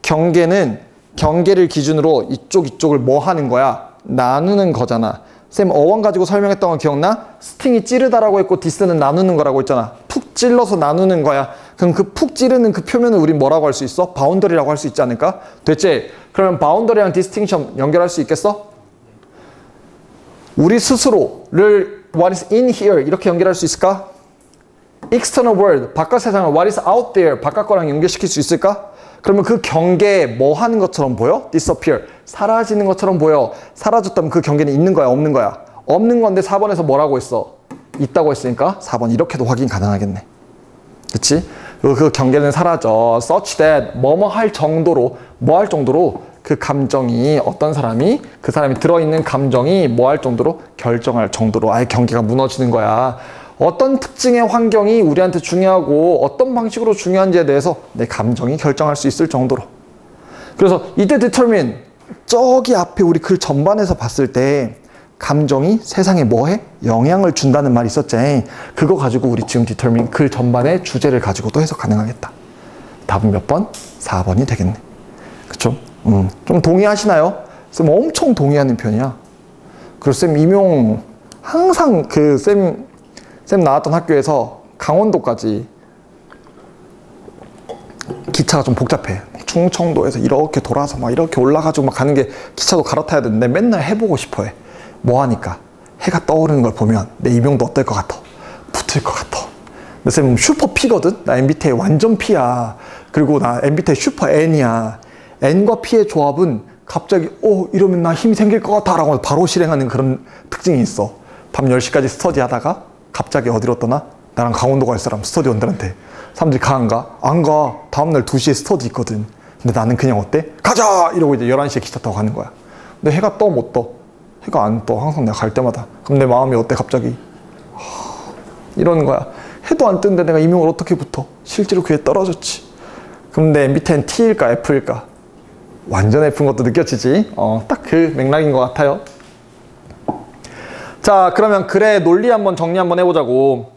경계를 기준으로 이쪽을 뭐 하는 거야? 나누는 거잖아. 쌤 어원 가지고 설명했던 거 기억나? 스팅이 찌르다라고 했고 디스는 나누는 거라고 했잖아. 푹 찔러서 나누는 거야. 그럼 그 푹 찌르는 그 표면을 우린 뭐라고 할 수 있어? 바운더리라고 할 수 있지 않을까? 됐지? 그러면 바운더리랑 디스팅션 연결할 수 있겠어? 우리 스스로를 what is in here 이렇게 연결할 수 있을까? external world, 바깥 세상을 what is out there, 바깥 거랑 연결시킬 수 있을까? 그러면 그 경계에 뭐 하는 것처럼 보여? disappear, 사라지는 것처럼 보여. 사라졌다면 그 경계는 있는 거야, 없는 거야? 없는 건데 4번에서 뭐라고 했어? 있다고 했으니까 4번 이렇게도 확인 가능하겠네. 그치? 그 경계는 사라져. such that 뭐뭐 할 정도로, 뭐 할 정도로 그 감정이 어떤 사람이, 그 사람이 들어있는 감정이 뭐 할 정도로, 결정할 정도로 아예 경계가 무너지는 거야. 어떤 특징의 환경이 우리한테 중요하고 어떤 방식으로 중요한지에 대해서 내 감정이 결정할 수 있을 정도로. 그래서 이때 determine, 저기 앞에 우리 글 전반에서 봤을 때 감정이 세상에 뭐해? 영향을 준다는 말이 있었지. 그거 가지고 우리 지금 determine 글 전반의 주제를 가지고도 해석 가능하겠다. 답은 몇 번? 4번이 되겠네. 그쵸? 좀 동의하시나요? 쌤 엄청 동의하는 편이야. 그리고 쌤 임용 항상 쌤 나왔던 학교에서 강원도까지 기차가 좀 복잡해. 충청도에서 이렇게 돌아서 막 이렇게 올라가지고 막 가는 게 기차도 갈아타야 되는데 맨날 해보고 싶어 해. 뭐 하니까? 해가 떠오르는 걸 보면 내 임용도 어떨 것 같아? 붙을 것 같아. 근데 쌤 슈퍼 P거든? 나 MBTI 완전 P야. 그리고 나 MBTI 슈퍼 N이야. N과 P의 조합은 갑자기 이러면 나 힘이 생길 것 같아 라고 바로 실행하는 그런 특징이 있어. 밤 10시까지 스터디 하다가 갑자기 어디로 떠나? 나랑 강원도 갈 사람 스터디원들한테. 사람들이 가 안 가? 안 가. 다음날 2시에 스터디 있거든. 근데 나는 그냥 어때? 가자! 이러고 이제 11시에 기차 타고 가는 거야. 근데 해가 떠 못 떠? 해가 안 떠. 항상 내가 갈 때마다. 그럼 내 마음이 어때 갑자기? 이러는 거야. 해도 안 뜨는데 내가 임용을 어떻게 붙어? 실제로 그게 떨어졌지. 그럼 내 MBTI는 T일까 F일까? 완전 F인 것도 느껴지지? 딱 그 맥락인 것 같아요. 자, 그러면 글의 논리 한번 정리 한번 해보자고.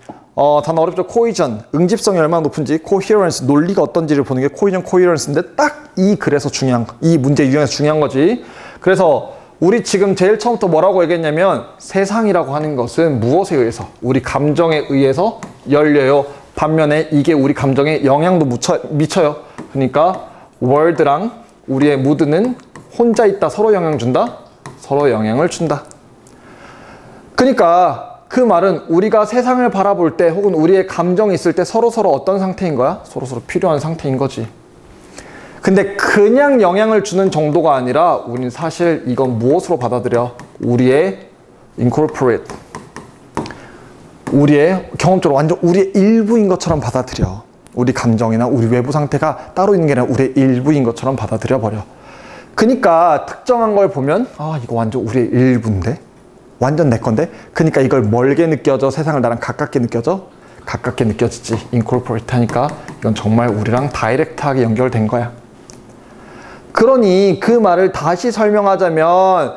단어 어렵죠? 코이전, 응집성이 얼마나 높은지, 코히어런스, 논리가 어떤지를 보는 게 코이전, 코히어런스인데 딱 이 글에서 중요한, 이 문제 유형에서 중요한 거지. 그래서 우리 지금 제일 처음부터 뭐라고 얘기했냐면 세상이라고 하는 것은 무엇에 의해서? 우리 감정에 의해서 열려요. 반면에 이게 우리 감정에 영향도 미쳐요. 그러니까 월드랑 우리의 무드는 혼자 있다 서로 영향 준다? 서로 영향을 준다. 그러니까 그 말은 우리가 세상을 바라볼 때 혹은 우리의 감정이 있을 때 서로서로 어떤 상태인 거야? 서로서로 필요한 상태인 거지. 근데 그냥 영향을 주는 정도가 아니라 우리는 사실 이건 무엇으로 받아들여? 우리의 incorporate, 우리의 경험적으로 완전 우리의 일부인 것처럼 받아들여. 우리 감정이나 우리 외부 상태가 따로 있는 게 아니라 우리의 일부인 것처럼 받아들여 버려. 그러니까 특정한 걸 보면 이거 완전 우리의 일부인데? 완전 내 건데? 그러니까 이걸 멀게 느껴져? 세상을 나랑 가깝게 느껴져? 가깝게 느껴지지. incorporate 하니까 이건 정말 우리랑 다이렉트하게 연결된 거야. 그러니 그 말을 다시 설명하자면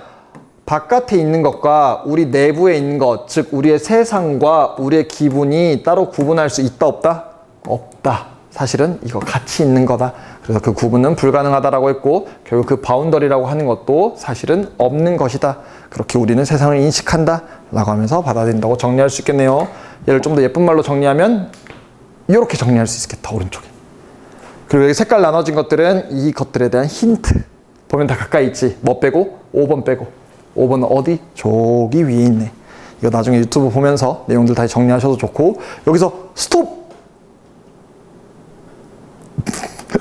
바깥에 있는 것과 우리 내부에 있는 것, 즉 우리의 세상과 우리의 기분이 따로 구분할 수 있다 없다? 없다. 사실은 이거 같이 있는 거다. 그래서 그 구분은 불가능하다라고 했고 결국 그 바운더리라고 하는 것도 사실은 없는 것이다. 그렇게 우리는 세상을 인식한다 라고 하면서 받아들인다고 정리할 수 있겠네요. 얘를 좀 더 예쁜 말로 정리하면 이렇게 정리할 수 있겠다. 오른쪽에. 그리고 여기 색깔 나눠진 것들은 이 것들에 대한 힌트. 보면 다 가까이 있지. 뭐 빼고? 5번 빼고. 5번은 어디? 저기 위에 있네. 이거 나중에 유튜브 보면서 내용들 다시 정리하셔도 좋고 여기서 스톱!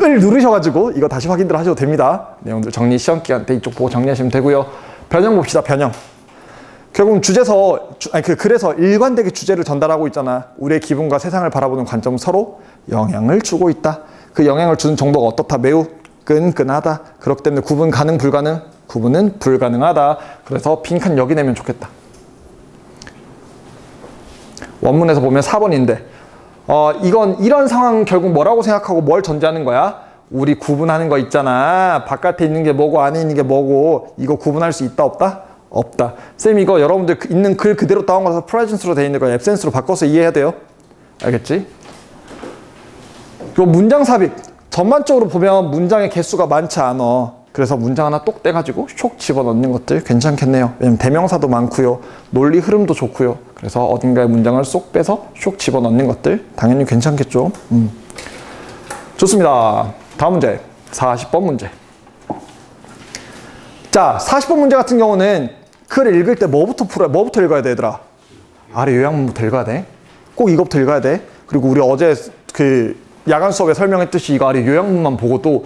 을 누르셔가지고 이거 다시 확인들 하셔도 됩니다. 내용들 정리 시험 기간 때 이쪽 보고 정리하시면 되고요. 변형 봅시다. 변형. 결국은 그래서 일관되게 주제를 전달하고 있잖아. 우리의 기분과 세상을 바라보는 관점은 서로 영향을 주고 있다. 그 영향을 주는 정도가 어떻다? 매우 끈끈하다. 그렇기 때문에 구분 가능 불가능? 구분은 불가능하다. 그래서 빈칸 여기 내면 좋겠다. 원문에서 보면 4번인데 이건 이런 상황 결국 뭐라고 생각하고 뭘 전제하는 거야? 우리 구분하는 거 있잖아. 바깥에 있는 게 뭐고 안에 있는 게 뭐고 이거 구분할 수 있다 없다? 없다. 쌤 이거 여러분들 있는 글 그대로 다운받아서 프레젠스로 되어 있는 거 앱센스로 바꿔서 이해해야 돼요. 알겠지? 요 문장 삽입. 전반적으로 보면 문장의 개수가 많지 않아. 그래서 문장 하나 똑 떼가지고 쇽 집어넣는 것들 괜찮겠네요. 왜냐면 대명사도 많고요. 논리 흐름도 좋고요. 그래서 어딘가에 문장을 쏙 빼서 쇽 집어넣는 것들 당연히 괜찮겠죠. 좋습니다. 다음 문제. 40번 문제. 자, 40번 문제 같은 경우는 글을 읽을 때 뭐부터 읽어야 돼, 얘들아? 아래 요약문부터 읽어야 돼. 꼭 이것부터 읽어야 돼. 그리고 우리 어제 그 야간 수업에 설명했듯이 이거 아래 요약문만 보고도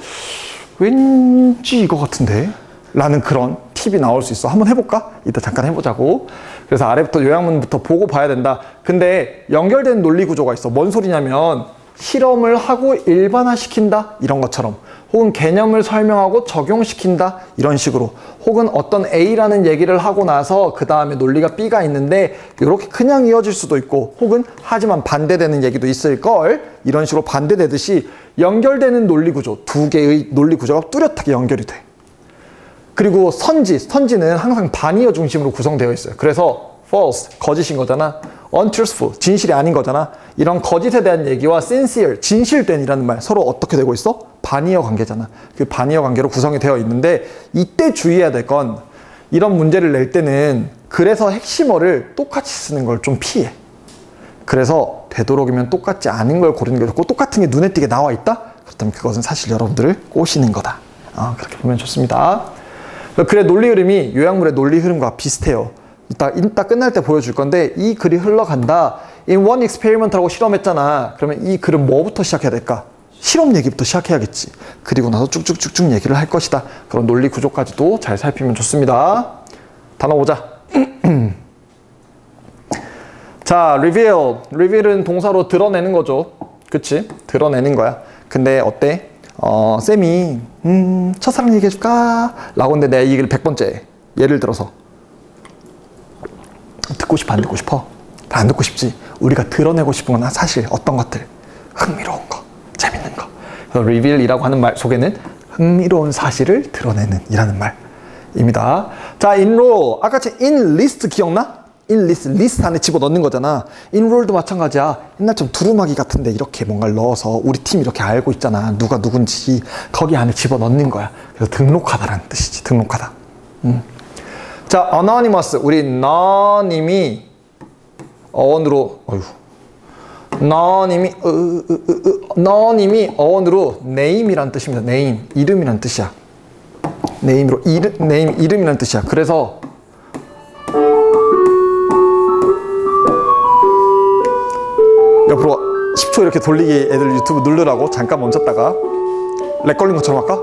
왠지 이거 같은데? 라는 그런 팁이 나올 수 있어. 한번 해볼까? 이따 잠깐 해보자고. 그래서 아래부터 요약문부터 보고 봐야 된다. 근데 연결된 논리 구조가 있어. 뭔 소리냐면 실험을 하고 일반화시킨다 이런 것처럼, 혹은 개념을 설명하고 적용시킨다 이런 식으로, 혹은 어떤 A라는 얘기를 하고 나서 그 다음에 논리가 B가 있는데 이렇게 그냥 이어질 수도 있고, 혹은 하지만 반대되는 얘기도 있을걸, 이런 식으로 반대되듯이 연결되는 논리 구조, 두 개의 논리 구조가 뚜렷하게 연결이 돼. 그리고 선지는 항상 반이어 중심으로 구성되어 있어요. 그래서 false, 거짓인 거잖아. untruthful, 진실이 아닌 거잖아. 이런 거짓에 대한 얘기와 sincere, 진실된이라는 말, 서로 어떻게 되고 있어? 반이어 관계잖아. 그 반이어 관계로 구성이 되어 있는데, 이때 주의해야 될 건 이런 문제를 낼 때는 그래서 핵심어를 똑같이 쓰는 걸 좀 피해. 그래서 되도록이면 똑같지 않은 걸 고르는 게 좋고, 똑같은 게 눈에 띄게 나와 있다? 그렇다면 그것은 사실 여러분들을 꼬시는 거다. 그렇게 보면 좋습니다. 글의 논리 흐름이 요약물의 논리 흐름과 비슷해요. 이따 끝날 때 보여줄 건데, 이 글이 흘러간다. In one experiment라고 실험했잖아. 그러면 이 글은 뭐부터 시작해야 될까? 실험 얘기부터 시작해야겠지. 그리고 나서 쭉쭉쭉쭉 얘기를 할 것이다. 그런 논리 구조까지도 잘 살피면 좋습니다. 단어 보자. 자, reveal. reveal은 동사로 드러내는 거죠. 그치? 드러내는 거야. 근데 어때? 쌤이 첫사랑 얘기해줄까? 라고 했는데 내가 이 얘기를 100번째. 예를 들어서 듣고 싶어 안 듣고 싶어? 안 듣고 싶지. 우리가 드러내고 싶은 건 사실 어떤 것들? 흥미로운 거, 재밌는 거. 그래서 reveal이라고 하는 말 속에는 흥미로운 사실을 드러내는 이라는 말입니다. 자, enroll. 아까처럼 enlist 기억나? enlist, list 안에 집어넣는 거잖아. enroll도 마찬가지야. 옛날처럼 두루마기 같은데 이렇게 뭔가를 넣어서 우리 팀 이렇게 알고 있잖아. 누가 누군지 거기 안에 집어넣는 거야. 그래서 등록하다라는 뜻이지. 등록하다. 자, anonymous. 우리 너님이 어원으로 너님이 어원으로 name이란 뜻입니다. name, 이름이란 뜻이야. name으로 name, 이름이란 뜻이야. 그래서 옆으로 10초 이렇게 돌리기 애들 유튜브 누르라고 잠깐 멈췄다가 렉 걸린 것처럼 할까?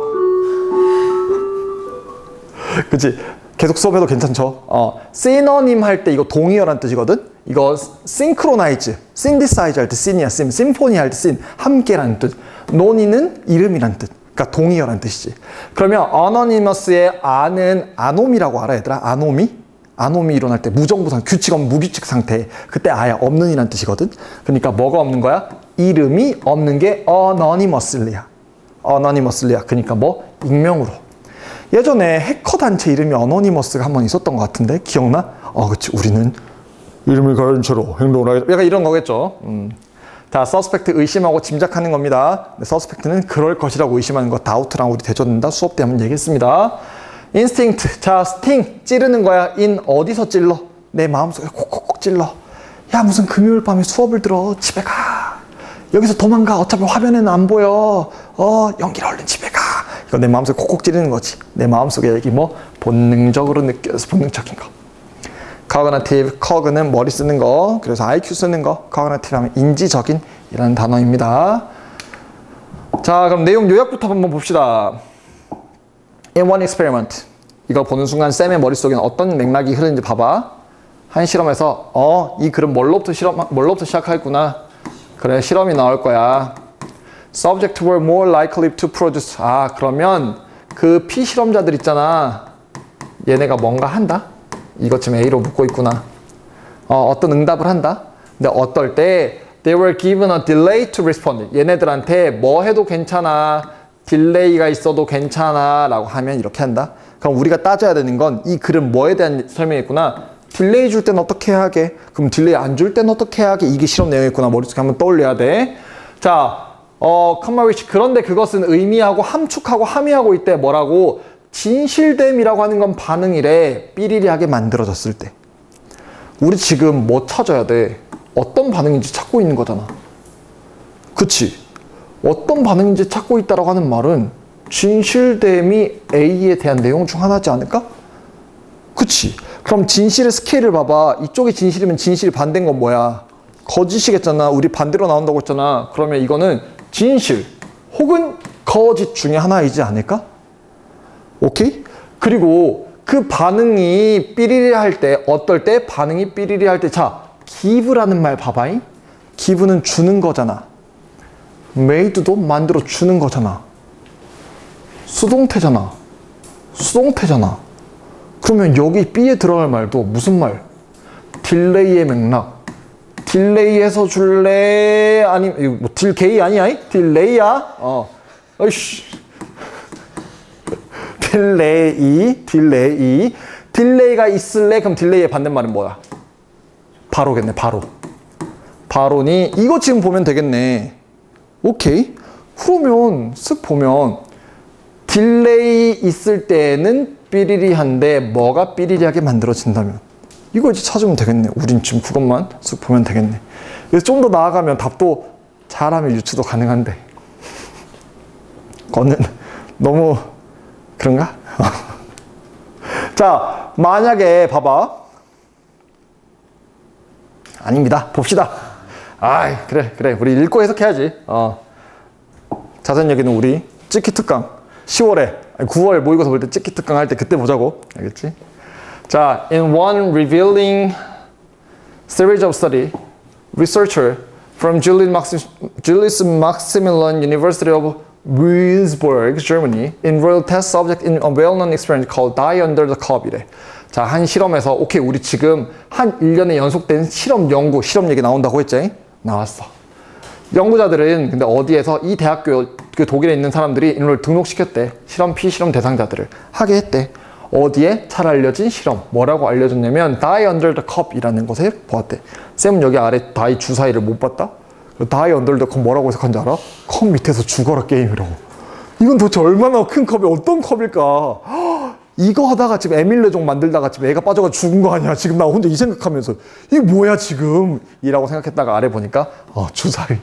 그치? 계속 수업해도 괜찮죠? 시너님 할 때 이거 동의어란 뜻이거든? 이거 synchronize, synthesize 할 때 syn이야, symphony 할 때 syn, 함께라는 뜻. 논의는 이름이란 뜻. 그러니까 동의어란 뜻이지. 그러면 anonymous의 아는 아노미라고 알아, 얘들아? 아노미? 아노미 이론할 때 무정부상, 규칙 없는 무규칙 상태. 그때 아예 없는 이란 뜻이거든. 그러니까 뭐가 없는 거야? 이름이 없는 게 anonymously야. anonymously야. 그러니까 뭐? 익명으로. 예전에 해커 단체 이름이 어노니머스가 한 번 있었던 것 같은데 기억나? 그치. 우리는 이름을 가진 채로 행동을 하겠다. 약간 이런 거겠죠. 자, 서스펙트 의심하고 짐작하는 겁니다. 서스펙트는 그럴 것이라고 의심하는 거. 다우트랑 우리 대조된다. 수업 때 한번 얘기했습니다. 인스팅트. 자, 스팅. 찌르는 거야. 인 어디서 찔러? 내 마음속에 콕콕콕 찔러. 야, 무슨 금요일 밤에 수업을 들어. 집에 가. 여기서 도망가. 어차피 화면에는 안 보여. 연기라 얼른 집에 가. 이거 내 마음속에 콕콕 찌르는 거지. 내 마음속에 여기 뭐 본능적으로 느껴서 본능적인 거. cognitive, cog는 머리 쓰는 거. 그래서 IQ 쓰는 거. cognitive 하면 인지적인 이라는 단어입니다. 자, 그럼 내용 요약부터 한번 봅시다. In one experiment. 이거 보는 순간 쌤의 머릿속에는 어떤 맥락이 흐르는지 봐봐. 한 실험에서 이 글은 뭘로부터 시작하겠구나. 그래, 실험이 나올 거야. Subject were more likely to produce. 그러면 그 피실험자들 있잖아. 얘네가 뭔가 한다? 이것 지금 A로 묻고 있구나. 어떤 응답을 한다? 근데 어떨 때 they were given a delay to respond. 얘네들한테 뭐 해도 괜찮아. 딜레이가 있어도 괜찮아 라고 하면 이렇게 한다. 그럼 우리가 따져야 되는 건 이 글은 뭐에 대한 설명이구나. 딜레이 줄 땐 어떻게 해야 하게? 그럼 딜레이 안 줄 땐 어떻게 해야 하게? 이게 실험 내용이구나. 머릿속에 한번 떠올려야 돼. 자, comma which. 그런데 그것은 의미하고 함축하고 함의하고 있대. 뭐라고? 진실됨이라고 하는 건 반응이래. 삐리리하게 만들어졌을 때. 우리 지금 뭐 찾아야 돼? 어떤 반응인지 찾고 있는 거잖아. 그치? 어떤 반응인지 찾고 있다라고 하는 말은 진실됨이 A에 대한 내용 중 하나지 않을까? 그치? 그럼 진실의 스케일을 봐봐. 이쪽이 진실이면 진실이 반대인 건 뭐야? 거짓이겠잖아. 우리 반대로 나온다고 했잖아. 그러면 이거는 진실 혹은 거짓 중에 하나이지 않을까? 오케이? 그리고 그 반응이 삐리리 할 때, 어떨 때? 반응이 삐리리 할 때. 자, give라는 말 봐봐잉. give는 주는 거잖아. made도 만들어 주는 거잖아. 수동태잖아. 수동태잖아. 그러면 여기 B에 들어갈 말도 무슨 말? 딜레이의 맥락. 딜레이해서 줄래? 아니면 뭐 딜게이 아니야? 딜레이야? 어이씨. 딜레이가 있을래? 그럼 딜레이의 반대말은 뭐야? 바로겠네. 바로니 이거 지금 보면 되겠네. 오케이. 그러면 쓱 보면 딜레이 있을 때는 삐리리한데 뭐가 삐리리하게 만들어진다면 이거 이제 찾으면 되겠네. 우린 지금 그것만 쓱 보면 되겠네. 그래서 좀 더 나아가면 답도 잘하면 유추도 가능한데 그거는 너무 그런가? 자, 만약에 봐봐. 아닙니다. 봅시다. 그래. 우리 읽고 해석해야지. 자세한 얘기는 우리 찍기 특강 10월에 9월 모의고사 볼 때 찍기 특강 할 때 그때 보자고. 알겠지? 자, in one revealing series of study, researcher from Julius Maximilian University of Würzburg, Germany, enrolled test subject in a well-known experiment called Die Under the Cup. 자, 한 실험에서 오케이, 우리 지금 한 1년에 연속된 실험 얘기 나온다고 했지? 나왔어. 연구자들은 근데 어디에서 이 대학교 그 독일에 있는 사람들이 이걸 등록시켰대. 실험 피실험 대상자들을 하게 했대. 어디에? 잘 알려진 실험. 뭐라고 알려줬냐면 Die Under the Cup 이라는 것에 보았대. 쌤은 여기 아래 die 주사위를 못 봤다? Die Under the Cup 뭐라고 해석한지 알아? 컵 밑에서 죽어라 게임이라고. 이건 도대체 얼마나 큰 컵이 어떤 컵일까? 이거 하다가 지금 에밀레종 만들다가 지금 애가 빠져가 죽은 거 아니야? 지금 나 혼자 이 생각하면서 이게 뭐야 지금? 이라고 생각했다가 아래 보니까 주사위.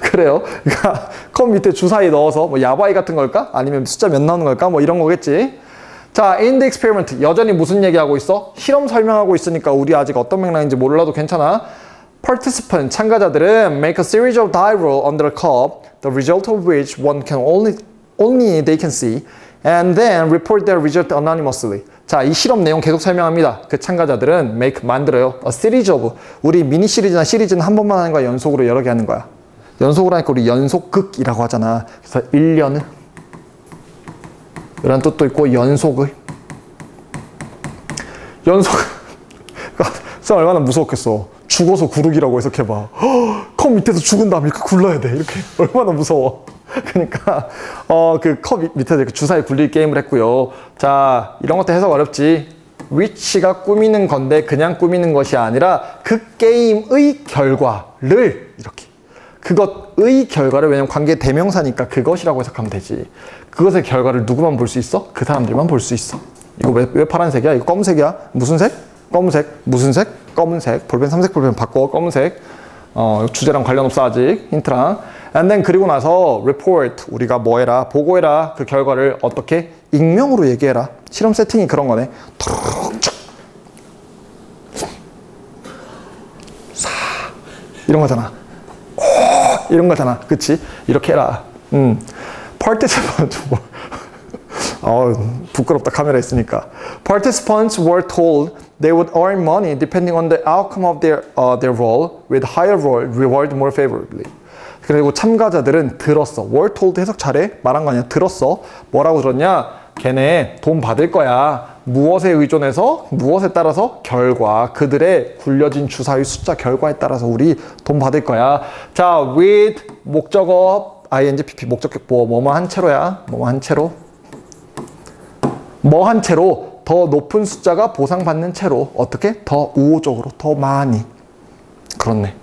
그래요. 그러니까 컵 밑에 주사위 넣어서 뭐 야바이 같은 걸까? 아니면 숫자 몇 나오는 걸까? 뭐 이런 거겠지. 자, in the experiment. 여전히 무슨 얘기하고 있어? 실험 설명하고 있으니까 우리 아직 어떤 맥락인지 몰라도 괜찮아. Participant, 참가자들은 make a series of die roll under a cup, the result of which one can only they can see, and then report their result anonymously. 자, 이 실험 내용 계속 설명합니다. 그 참가자들은 make, 만들어요. A series of. 우리 미니 시리즈나 시리즈는 한 번만 하는 거야? 연속으로 여러 개 하는 거야? 연속으로 하니까 우리 연속극이라고 하잖아. 그래서 1년을 이런 뜻도 있고 연속을 연속 쌤 얼마나 무서웠겠어. 죽어서 구르기라고 해석해봐. 컵 밑에서 죽은 다음에 이렇게 굴러야 돼. 이렇게 얼마나 무서워. 그러니까 그 컵 밑에서 이렇게 주사위 굴리기 게임을 했고요. 자, 이런 것도 해석 어렵지. which가 꾸미는 건데 그냥 꾸미는 것이 아니라 그 게임의 결과를 이렇게 그것의 결과를, 왜냐면 관계 대명사니까 그것이라고 해석하면 되지. 그것의 결과를 누구만 볼 수 있어? 그 사람들만 볼 수 있어. 이거 왜 파란색이야? 이거 검은색이야? 무슨 색? 검은색. 무슨 색? 검은색. 볼펜 3색 볼펜 바꿔. 검은색. 주제랑 관련 없어 아직. 힌트랑. And then 그리고 나서 report, 우리가 뭐 해라? 보고해라. 그 결과를 어떻게? 익명으로 얘기해라. 실험 세팅이 그런 거네. 이런 거잖아. 이런 거잖아. 그치? 이렇게 해라. Participants 부끄럽다 카메라 있으니까. Participants were told they would earn money depending on the outcome of their role, with higher role rewarded more favorably. 그리고 참가자들은 들었어. were told 해석 잘해? 말한 거 아니야. 들었어. 뭐라고 들었냐? 걔네 돈 받을 거야. 무엇에 의존해서? 무엇에 따라서? 결과. 그들의 굴려진 주사위 숫자 결과에 따라서 우리 돈 받을 거야. 자, with 목적어 ing pp 목적격 보어 뭐뭐 한 채로야. 뭐뭐 한 채로. 뭐 한 채로 더 높은 숫자가 보상받는 채로. 어떻게? 더 우호적으로, 더 많이. 그렇네.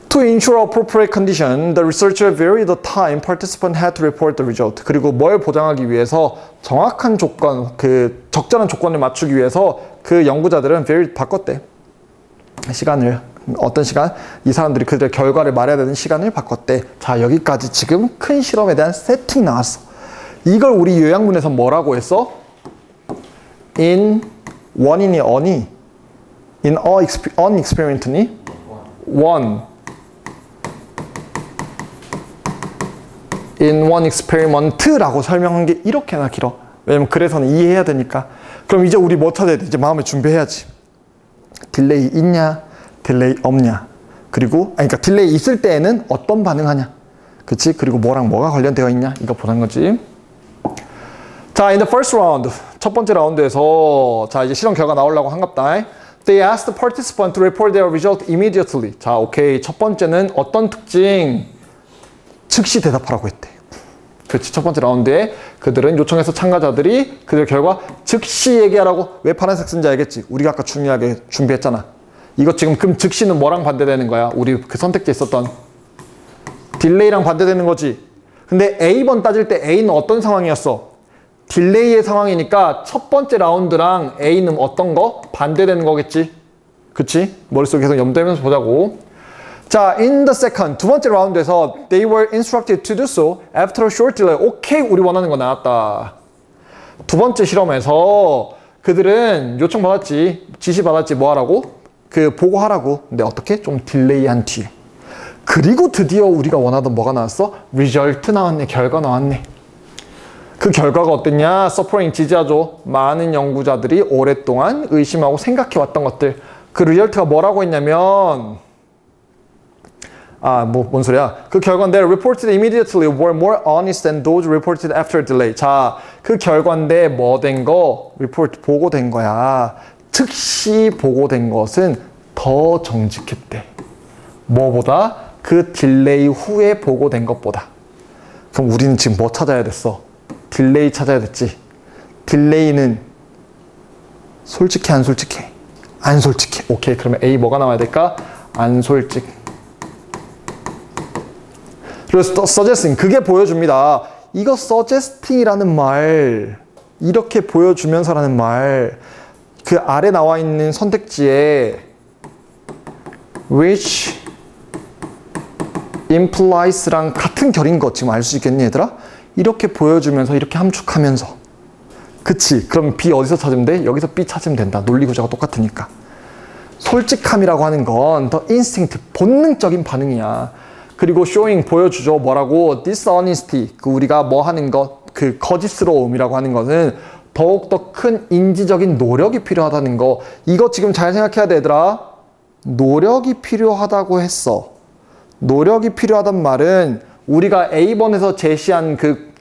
To ensure appropriate condition, the researcher varied the time participant had to report the result. 그리고 뭘 보장하기 위해서 정확한 조건, 그 적절한 조건을 맞추기 위해서 그 연구자들은 varied 바꿨대. 시간을. 어떤 시간? 이 사람들이 그들의 결과를 말해야 되는 시간을 바꿨대. 자, 여기까지 지금 큰 실험에 대한 세팅이 나왔어. 이걸 우리 요약문에서 뭐라고 했어? In one이니 on이? In on experiment니? one. In one experiment라고 설명한 게 이렇게나 길어. 왜냐면 그래서는 이해해야 되니까. 그럼 이제 우리 뭐 찾아야 돼? 이제 마음에 준비해야지. 딜레이 있냐? 딜레이 없냐? 그리고 그러니까 딜레이 있을 때에는 어떤 반응하냐? 그치? 그리고 뭐랑 뭐가 관련되어 있냐? 이거 보는 거지. 자, in the first round, 첫 번째 라운드에서 자, 이제 실험 결과 나오려고 한갑다. They asked the participant to report their result immediately. 자, 오케이. 첫 번째는 어떤 특징? 즉시 대답하라고 했대. 그렇지. 첫 번째 라운드에 그들은 요청해서 참가자들이 그들 결과 즉시 얘기하라고. 왜 파란색 쓴지 알겠지? 우리가 아까 중요하게 준비했잖아. 이거 지금 그럼 즉시는 뭐랑 반대되는 거야? 우리 그 선택지에 있었던 딜레이랑 반대되는 거지. 근데 A번 따질 때 A는 어떤 상황이었어? 딜레이의 상황이니까 첫 번째 라운드랑 A는 어떤 거? 반대되는 거겠지? 그치? 머릿속에 계속 염두하면서 보자고. 자, in the second, 두 번째 라운드에서 they were instructed to do so after a short delay. 오케이, 우리 원하는 거 나왔다. 두 번째 실험에서 그들은 요청받았지, 지시받았지, 뭐 하라고? 그 보고하라고. 근데 어떻게? 좀 딜레이한 뒤에. 그리고 드디어 우리가 원하던 뭐가 나왔어? 리절트 나왔네. 결과 나왔네. 그 결과가 어땠냐? 서포링 지지하죠. 많은 연구자들이 오랫동안 의심하고 생각해왔던 것들. 그 리절트가 뭐라고 했냐면 뭔 소리야? 그 결과인데 reported immediately were more honest than those reported after delay. 자, 그 결과인데 뭐 된 거? report 보고된 거야. 즉시 보고된 것은 더 정직했대. 뭐보다? 그 딜레이 후에 보고된 것보다. 그럼 우리는 지금 뭐 찾아야 됐어? 딜레이 찾아야 됐지. 딜레이는 솔직해, 안 솔직해? 안 솔직해. 오케이, 그러면 A 뭐가 나와야 될까? 안 솔직. 그래서 suggesting, 그게 보여줍니다. 이거 suggesting이라는 말, 이렇게 보여주면서라는 말, 그 아래 나와 있는 선택지에 which implies랑 같은 결인 거 지금 알 수 있겠니, 얘들아? 이렇게 보여주면서, 이렇게 함축하면서. 그치? 그럼 B 어디서 찾으면 돼? 여기서 B 찾으면 된다. 논리 구조가 똑같으니까. 솔직함이라고 하는 건 더 인스팅트, 본능적인 반응이야. 그리고 showing, 보여주죠. 뭐라고? dishonesty, 그 우리가 뭐 하는 것, 그 거짓스러움이라고 하는 것은 더욱더 큰 인지적인 노력이 필요하다는 거. 이거 지금 잘 생각해야 돼, 얘들아. 노력이 필요하다고 했어. 노력이 필요하단 말은 우리가 A번에서 제시한 그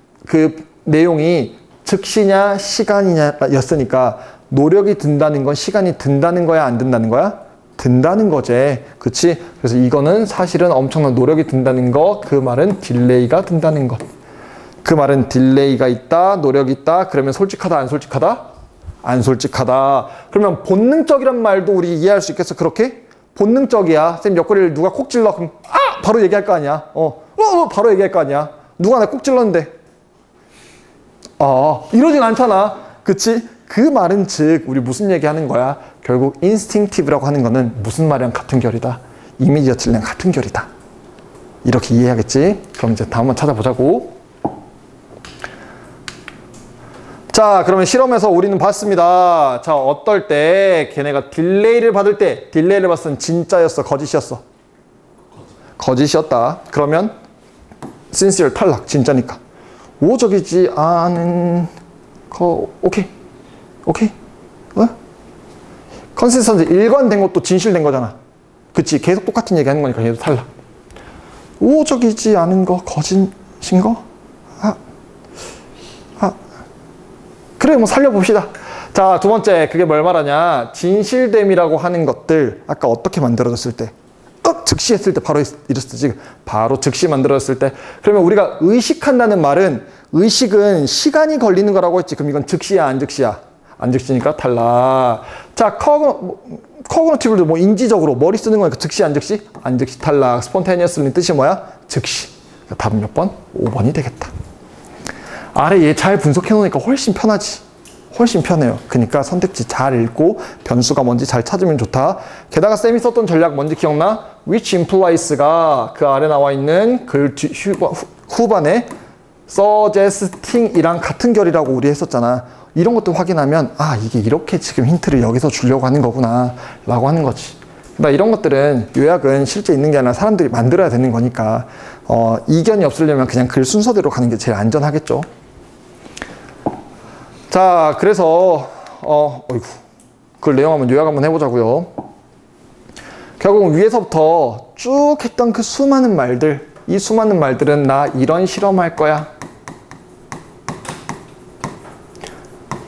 내용이 즉시냐 시간이냐 였으니까 노력이 든다는 건 시간이 든다는 거야, 안 든다는 거야? 든다는 거지. 그치? 그래서 이거는 사실은 엄청난 노력이 든다는 거, 그 말은 딜레이가 든다는 것. 그 말은 딜레이가 있다, 노력이 있다. 그러면 솔직하다, 안 솔직하다? 안 솔직하다. 그러면 본능적이란 말도 우리 이해할 수 있겠어, 그렇게? 본능적이야. 쌤 옆구리를 누가 콕 찔러. 그럼 바로 얘기할 거 아니야. 바로 얘기할 거 아니야. 누가 나 콕 찔렀는데. 이러진 않잖아. 그치? 그 말은 즉 우리 무슨 얘기하는 거야? 결국 인스팅티브라고 하는 거는 무슨 말이랑 같은 결이다. 이미디어틀랑 같은 결이다. 이렇게 이해하겠지? 그럼 이제 다음 번 찾아보자고. 자, 그러면 실험에서 우리는 봤습니다. 자, 어떨 때 걔네가 딜레이를 받을 때, 딜레이를 봤을 땐 진짜였어, 거짓이었어? 거짓이었다. 그러면 sincere 탈락, 진짜니까. 오적이지 않은 거, 오케이. 컨시스턴트 일관된 것도 진실된 거잖아. 그치? 계속 똑같은 얘기 하는 거니까 얘도 탈락. 오적이지 않은 거, 거짓인 거? 그래, 뭐 살려봅시다. 자, 두 번째, 그게 뭘 말하냐? 진실됨이라고 하는 것들, 아까 어떻게 만들어졌을 때, 즉시 했을 때 바로 이랬을 때, 지금 바로 즉시 만들어졌을 때. 그러면 우리가 의식한다는 말은, 의식은 시간이 걸리는 거라고 했지. 그럼 이건 즉시야, 안 즉시야? 안 즉시니까 탈락. 자, 커그니티브도 뭐 인지적으로 머리 쓰는 거니까 즉시, 안 즉시? 안 즉시 탈락. 스폰테니어스는 뜻이 뭐야? 즉시. 그러니까 답은 몇 번? 5번이 되겠다. 아래 얘 잘 분석해 놓으니까 훨씬 편하지. 훨씬 편해요. 그러니까 선택지 잘 읽고 변수가 뭔지 잘 찾으면 좋다. 게다가 쌤이 썼던 전략 뭔지 기억나? which implies가 그 아래 나와 있는 글 후반에 suggesting이랑 같은 결이라고 우리 했었잖아. 이런 것도 확인하면 이게 이렇게 지금 힌트를 여기서 주려고 하는 거구나 라고 하는 거지. 그러니까 이런 것들은 요약은 실제 있는 게 아니라 사람들이 만들어야 되는 거니까 이견이 없으려면 그냥 글 순서대로 가는 게 제일 안전하겠죠. 자, 그래서 그 내용 한번 요약 한번 해보자고요. 결국 위에서부터 쭉 했던 그 수많은 말들, 이 수많은 말들은 나 이런 실험할 거야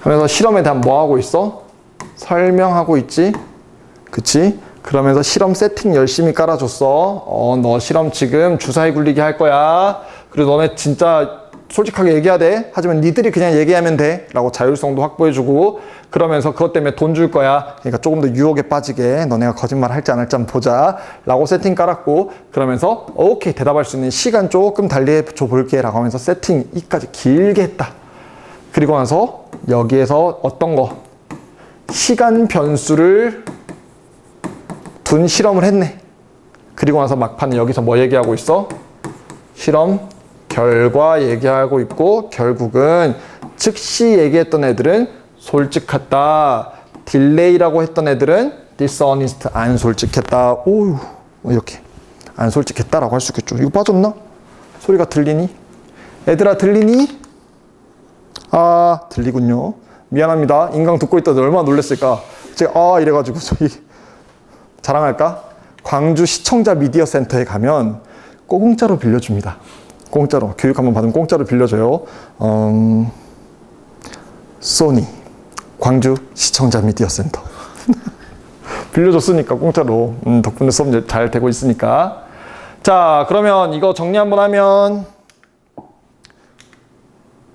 하면서 실험에 대한 뭐 하고 있어? 설명하고 있지? 그치? 그러면서 실험 세팅 열심히 깔아줬어. 너 실험 지금 주사위 굴리기 할 거야. 그리고 너네 진짜 솔직하게 얘기해야 돼. 하지만 니들이 그냥 얘기하면 돼. 라고 자율성도 확보해주고, 그러면서 그것 때문에 돈 줄 거야. 그러니까 조금 더 유혹에 빠지게 너네가 거짓말 할지 안 할지 한번 보자. 라고 세팅 깔았고, 그러면서 오케이 대답할 수 있는 시간 조금 달리해줘 볼게. 라고 하면서 세팅 이까지 길게 했다. 그리고 나서 여기에서 어떤 거? 시간 변수를 둔 실험을 했네. 그리고 나서 막판에 여기서 뭐 얘기하고 있어? 실험 결과 얘기하고 있고, 결국은 즉시 얘기했던 애들은 솔직했다. 딜레이라고 했던 애들은 dishonest, 안 솔직했다. 오유, 이렇게 안 솔직했다라고 할 수 있겠죠. 이거 빠졌나? 소리가 들리니? 애들아 들리니? 들리군요. 미안합니다. 인강 듣고 있다가 얼마나 놀랐을까. 제가 이래가지고 저기 자랑할까? 광주 시청자 미디어 센터에 가면 공짜로 빌려줍니다. 공짜로. 교육 한번 받으면 공짜로 빌려줘요. 소니 광주 시청자 미디어 센터 빌려줬으니까 공짜로. 덕분에 수업 잘 되고 있으니까. 자, 그러면 이거 정리 한번 하면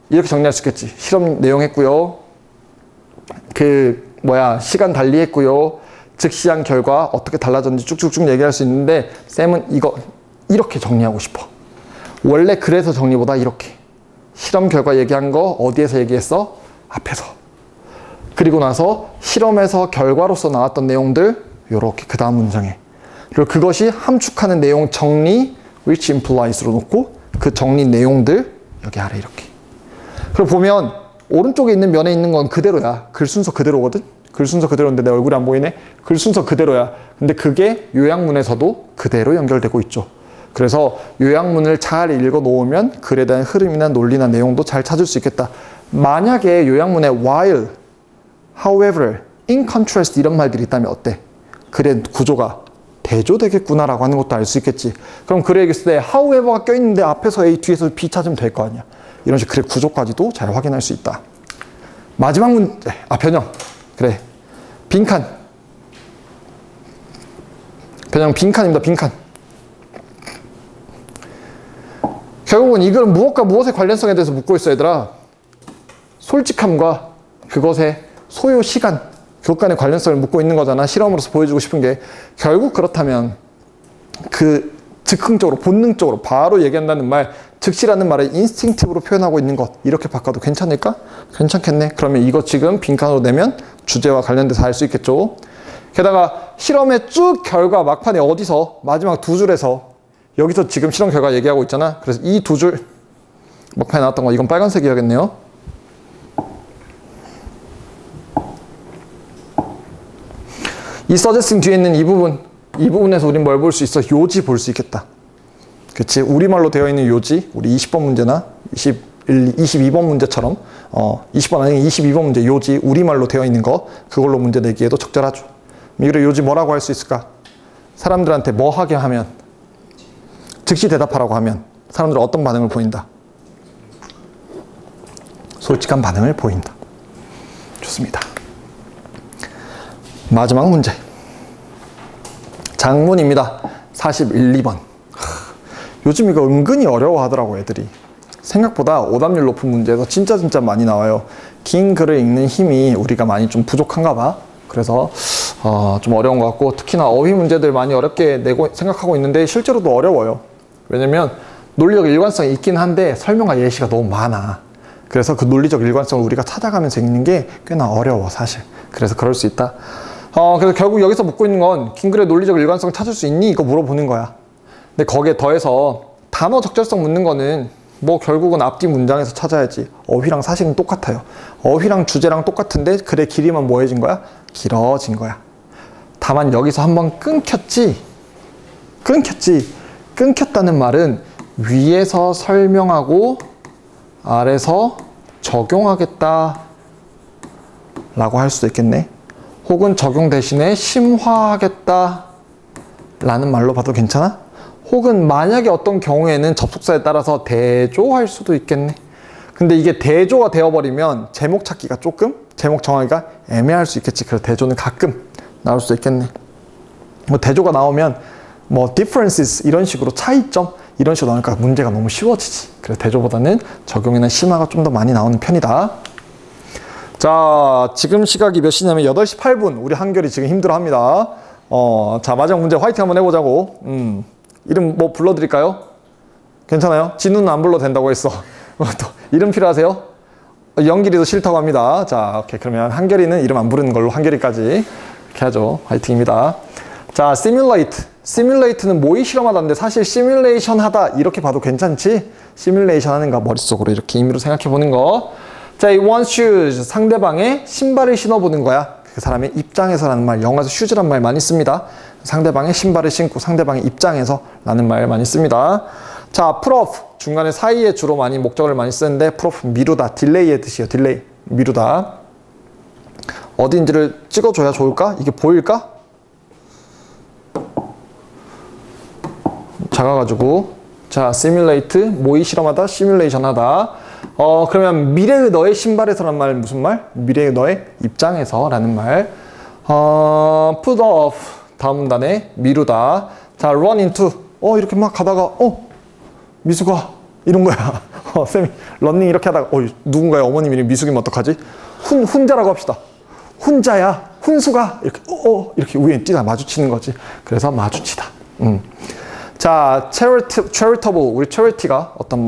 이렇게 정리할 수 있겠지. 실험 내용 했고요. 시간 달리 했고요. 즉시한 결과 어떻게 달라졌는지 쭉쭉쭉 얘기할 수 있는데, 쌤은 이거 이렇게 정리하고 싶어. 원래 그래서 정리보다 이렇게. 실험 결과 얘기한 거 어디에서 얘기했어? 앞에서. 그리고 나서 실험에서 결과로서 나왔던 내용들 요렇게 그 다음 문장에. 그리고 그것이 함축하는 내용 정리 which implies로 놓고 그 정리 내용들 여기 아래 이렇게. 그리고 보면 오른쪽에 있는 면에 있는 건 그대로야. 글 순서 그대로거든? 글 순서 그대로인데 내 얼굴이 안 보이네? 글 순서 그대로야. 근데 그게 요약문에서도 그대로 연결되고 있죠. 그래서 요약문을 잘 읽어 놓으면 글에 대한 흐름이나 논리나 내용도 잘 찾을 수 있겠다. 만약에 요약문에 while, however, in contrast 이런 말들이 있다면 어때? 글의 구조가 대조되겠구나 라고 하는 것도 알 수 있겠지. 그럼 글에 얘기했을 때 however가 껴있는데 앞에서 A, 뒤에서 B 찾으면 될 거 아니야. 이런 식으로 글의 구조까지도 잘 확인할 수 있다. 마지막 문제, 변형. 그래. 빈칸. 그냥 빈칸입니다. 빈칸. 결국은 이건 무엇과 무엇의 관련성에 대해서 묻고 있어, 얘들아. 솔직함과 그것의 소요 시간, 그것 간의 관련성을 묻고 있는 거잖아. 실험으로서 보여주고 싶은 게. 결국 그렇다면 그 즉흥적으로, 본능적으로 바로 얘기한다는 말, 즉시라는 말을 인스팅티브로 표현하고 있는 것, 이렇게 바꿔도 괜찮을까? 괜찮겠네. 그러면 이거 지금 빈칸으로 내면 주제와 관련돼서 알 수 있겠죠. 게다가 실험의 쭉 결과 막판에 어디서 마지막 두 줄에서 여기서 지금 실험 결과 얘기하고 있잖아. 그래서 이 두 줄 막판에 나왔던 거, 이건 빨간색이야겠네요. 이 서제스팅 뒤에 있는 이 부분에서 우린 뭘 볼 수 있어? 요지 볼 수 있겠다. 그치? 우리말로 되어 있는 요지, 우리 20번 문제나 22번 문제처럼 20번 아니면 22번 문제 요지, 우리말로 되어 있는 거, 그걸로 문제 내기에도 적절하죠. 이걸 요지 뭐라고 할 수 있을까? 사람들한테 뭐 하게 하면, 즉시 대답하라고 하면 사람들은 어떤 반응을 보인다? 솔직한 반응을 보인다. 좋습니다. 마지막 문제. 장문입니다. 41, 2번. 요즘 이거 은근히 어려워하더라고, 애들이. 생각보다 오답률 높은 문제에서 진짜 많이 나와요. 긴 글을 읽는 힘이 우리가 많이 좀 부족한가 봐. 그래서 좀 어려운 것 같고, 특히나 어휘 문제들 많이 어렵게 내고 생각하고 있는데 실제로도 어려워요. 왜냐면 논리적 일관성이 있긴 한데 설명과 예시가 너무 많아. 그래서 그 논리적 일관성을 우리가 찾아가면서 읽는 게 꽤나 어려워, 사실. 그래서 그럴 수 있다. 그래서 결국 여기서 묻고 있는 건 긴 글의 논리적 일관성을 찾을 수 있니? 이거 물어보는 거야. 근데 거기에 더해서 단어 적절성 묻는 거는 뭐 결국은 앞뒤 문장에서 찾아야지. 어휘랑 사실은 똑같아요. 어휘랑 주제랑 똑같은데 글의 길이만 뭐해진 거야? 길어진 거야. 다만 여기서 한번 끊겼지? 끊겼다는 말은 위에서 설명하고 아래서 적용하겠다 라고 할 수도 있겠네. 혹은 적용 대신에 심화하겠다 라는 말로 봐도 괜찮아? 혹은 만약에 어떤 경우에는 접속사에 따라서 대조할 수도 있겠네. 근데 이게 대조가 되어버리면 제목 찾기가 조금, 제목 정하기가 애매할 수 있겠지. 그래서 대조는 가끔 나올 수도 있겠네. 뭐 대조가 나오면 뭐 differences 이런 식으로 차이점 이런 식으로 나오니까 문제가 너무 쉬워지지. 그래서 대조보다는 적용이나 심화가 좀 더 많이 나오는 편이다. 자, 지금 시각이 몇 시냐면 8시 8분. 우리 한결이 지금 힘들어합니다. 자, 마지막 문제 화이팅 한번 해보자고. 이름 뭐 불러드릴까요? 괜찮아요? 진우는 안 불러도 된다고 했어. 또 이름 필요하세요? 연길이도 싫다고 합니다. 자, 오케이. 그러면 한결이는 이름 안 부르는 걸로 한결이까지 이렇게 하죠. 화이팅입니다. 자, simulate. simulate는 모의 실험하다인데 사실 시뮬레이션 하다 이렇게 봐도 괜찮지? 시뮬레이션 하는가 머릿속으로 이렇게 임의로 생각해 보는 거. 자, 이 one shoes. 상대방의 신발을 신어보는 거야. 그 사람의 입장에서라는 말, 영어에서 shoes란 말 많이 씁니다. 상대방의 신발을 신고 상대방의 입장에서 라는 말 많이 씁니다. 자, put off. 중간에 사이에 주로 많이 목적을 많이 쓰는데 put off 미루다, 딜레이의 뜻이에요. 딜레이, 미루다. 어딘지를 찍어줘야 좋을까? 이게 보일까? 작아가지고. 자, simulate, 모의 실험하다, 시뮬레이션 하다. 그러면 미래의 너의 신발에서란 말 무슨 말? 미래의 너의 입장에서 라는 말. put off. 다음 문단에 미루다. 자, run into. 이렇게 막 가다가 미숙아 이런 거야. 쌤이 런닝 이렇게 하다가 누군가의 어머님 이름이 미숙이면 어떡하지? 훈자라고 합시다. 훈자야, 훈수가 이렇게 이렇게 위에 뛰다 마주치는 거지. 그래서 마주치다. 자, charitable. 우리 charity가 어떤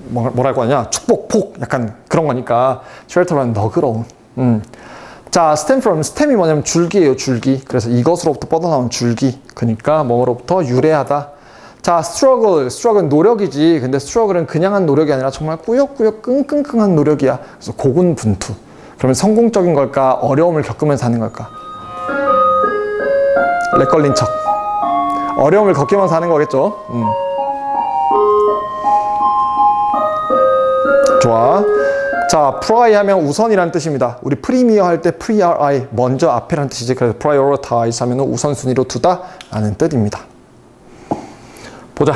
뭐라고 하냐? 축복, 복 약간 그런 거니까 charitable은 너그러운. 자, stem from. stem이 뭐냐면 줄기예요, 줄기. 그래서 이것으로부터 뻗어나온 줄기. 그러니까 뭐로부터 유래하다. 자, struggle은 노력이지. 근데 struggle은 그냥 한 노력이 아니라 정말 꾸역꾸역 끙끙끙한 노력이야. 그래서 고군분투. 그러면 성공적인 걸까? 어려움을 겪으면서 하는 걸까? 렉 걸린 척. 어려움을 겪으면서 하는 거겠죠. 좋아. 자, pry 하면 우선이라는 뜻입니다. 우리 프리미어 할 때 pri, 먼저 앞에라는 뜻이지. 그래서 prioritize 하면 우선순위로 두다 라는 뜻입니다. 보자.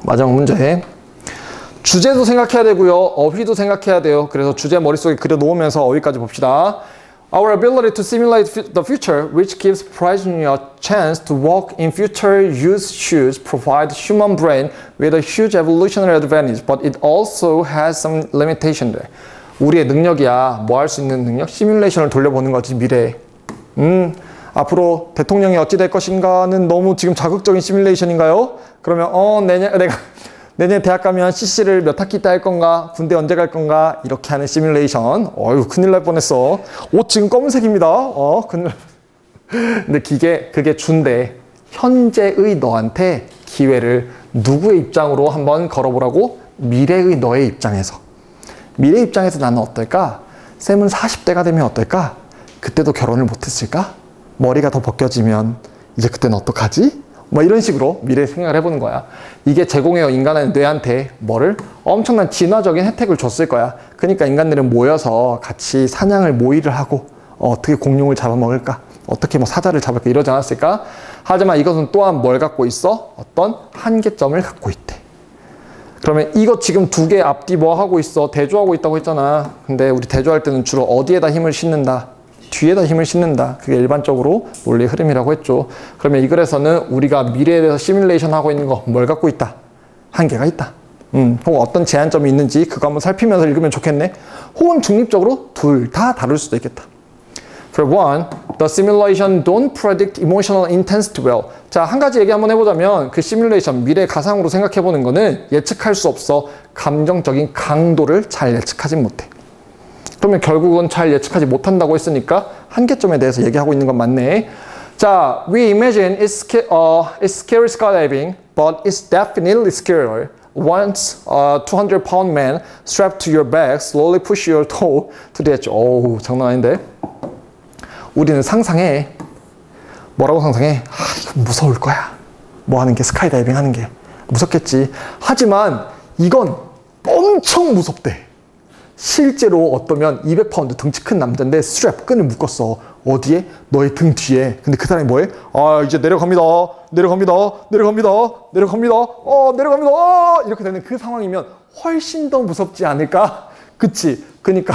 마지막 문제. 주제도 생각해야 되고요. 어휘도 생각해야 돼요. 그래서 주제 머릿속에 그려 놓으면서 어휘까지 봅시다. Our ability to simulate the future, which gives practitioners a chance to walk in future use shoes, provide human brain with a huge evolutionary advantage, but it also has some limitation there. 우리의 능력이야. 뭐 할 수 있는 능력? 시뮬레이션을 돌려보는 거지, 미래에. 앞으로 대통령이 어찌 될 것인가는 너무 지금 자극적인 시뮬레이션인가요? 그러면 내년 대학 가면 CC를 몇 학기 때 할 건가? 군대 언제 갈 건가? 이렇게 하는 시뮬레이션. 어휴, 큰일 날 뻔했어. 옷 지금 검은색입니다. 큰일 날 뻔했어. 근데 그게 준대. 현재의 너한테 기회를 누구의 입장으로 한번 걸어보라고? 미래의 너의 입장에서. 미래 입장에서 나는 어떨까? 쌤은 40대가 되면 어떨까? 그때도 결혼을 못했을까? 머리가 더 벗겨지면 이제 그때는 어떡하지? 뭐 이런 식으로 미래 생각을 해보는 거야. 이게 제공해요. 인간의 뇌한테 뭐를? 엄청난 진화적인 혜택을 줬을 거야. 그러니까 인간들은 모여서 같이 사냥을 모의를 하고 어떻게 공룡을 잡아먹을까? 어떻게 뭐 사자를 잡을까? 이러지 않았을까? 하지만 이것은 또한 뭘 갖고 있어? 어떤 한계점을 갖고 있대. 그러면 이거 지금 두 개 앞뒤 뭐 하고 있어? 대조하고 있다고 했잖아. 근데 우리 대조할 때는 주로 어디에다 힘을 싣는다? 뒤에다 힘을 싣는다. 그게 일반적으로 논리의 흐름이라고 했죠. 그러면 이 글에서는 우리가 미래에 대해서 시뮬레이션 하고 있는 거 뭘 갖고 있다? 한계가 있다. 혹은 어떤 제한점이 있는지 그거 한번 살피면서 읽으면 좋겠네. 혹은 중립적으로 둘 다 다룰 수도 있겠다. For one, the simulation don't predict emotional intensity well. 자, 한 가지 얘기 한번 해보자면 그 시뮬레이션, 미래 가상으로 생각해보는 거는 예측할 수 없어. 감정적인 강도를 잘 예측하지 못해. 그러면 결국은 잘 예측하지 못한다고 했으니까 한계점에 대해서 얘기하고 있는 건 맞네. 자, we imagine it's scary skydiving, but it's definitely scarier. Once a 200-pound man strapped to your back slowly push your toe to the edge. 어우, 장난 아닌데. 우리는 상상해. 뭐라고 상상해? 이거 무서울 거야. 뭐 하는 게, 스카이다이빙 하는 게. 무섭겠지. 하지만 이건 엄청 무섭대. 실제로 어떠면 200파운드 덩치 큰 남자인데 스트랩 끈을 묶었어. 어디에? 너의 등 뒤에. 근데 그 사람이 뭐해? 이제 내려갑니다. 내려갑니다. 내려갑니다. 내려갑니다. 내려갑니다. 이렇게 되는 그 상황이면 훨씬 더 무섭지 않을까? 그치? 그러니까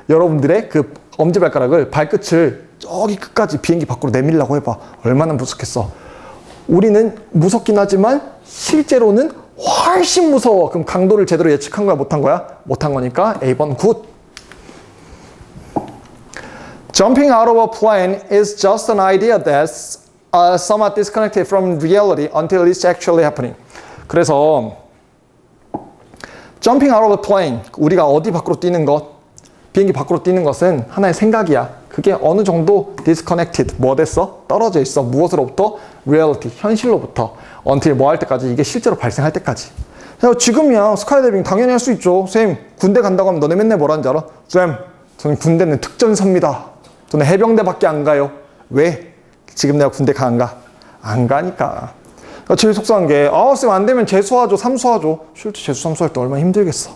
여러분들의 그 엄지발가락을, 발끝을 저기 끝까지 비행기 밖으로 내밀라고 해봐. 얼마나 무섭겠어. 우리는 무섭긴 하지만 실제로는 훨씬 무서워. 그럼 강도를 제대로 예측한 거야? 못한 거야? 못한 거니까 A번 굿. Jumping out of a plane is just an idea that's somewhat disconnected from reality until it's actually happening. 그래서 Jumping out of a plane, 우리가 어디 밖으로 뛰는 것, 비행기 밖으로 뛰는 것은 하나의 생각이야. 그게 어느 정도 disconnected, 뭐 됐어? 떨어져 있어. 무엇으로부터? reality, 현실로부터. until 뭐 할 때까지? 이게 실제로 발생할 때까지. 야, 지금이야. 스카이다이빙 당연히 할 수 있죠. 쌤, 군대 간다고 하면 너네 맨날 뭐라는지 알아? 쌤, 저는 군대는 특전사입니다. 저는 해병대밖에 안 가요. 왜? 지금 내가 군대 가, 안 가? 안 가니까. 제일 속상한 게, 쌤 안 되면 재수하죠. 삼수하죠. 실제 재수 삼수할 때 얼마나 힘들겠어.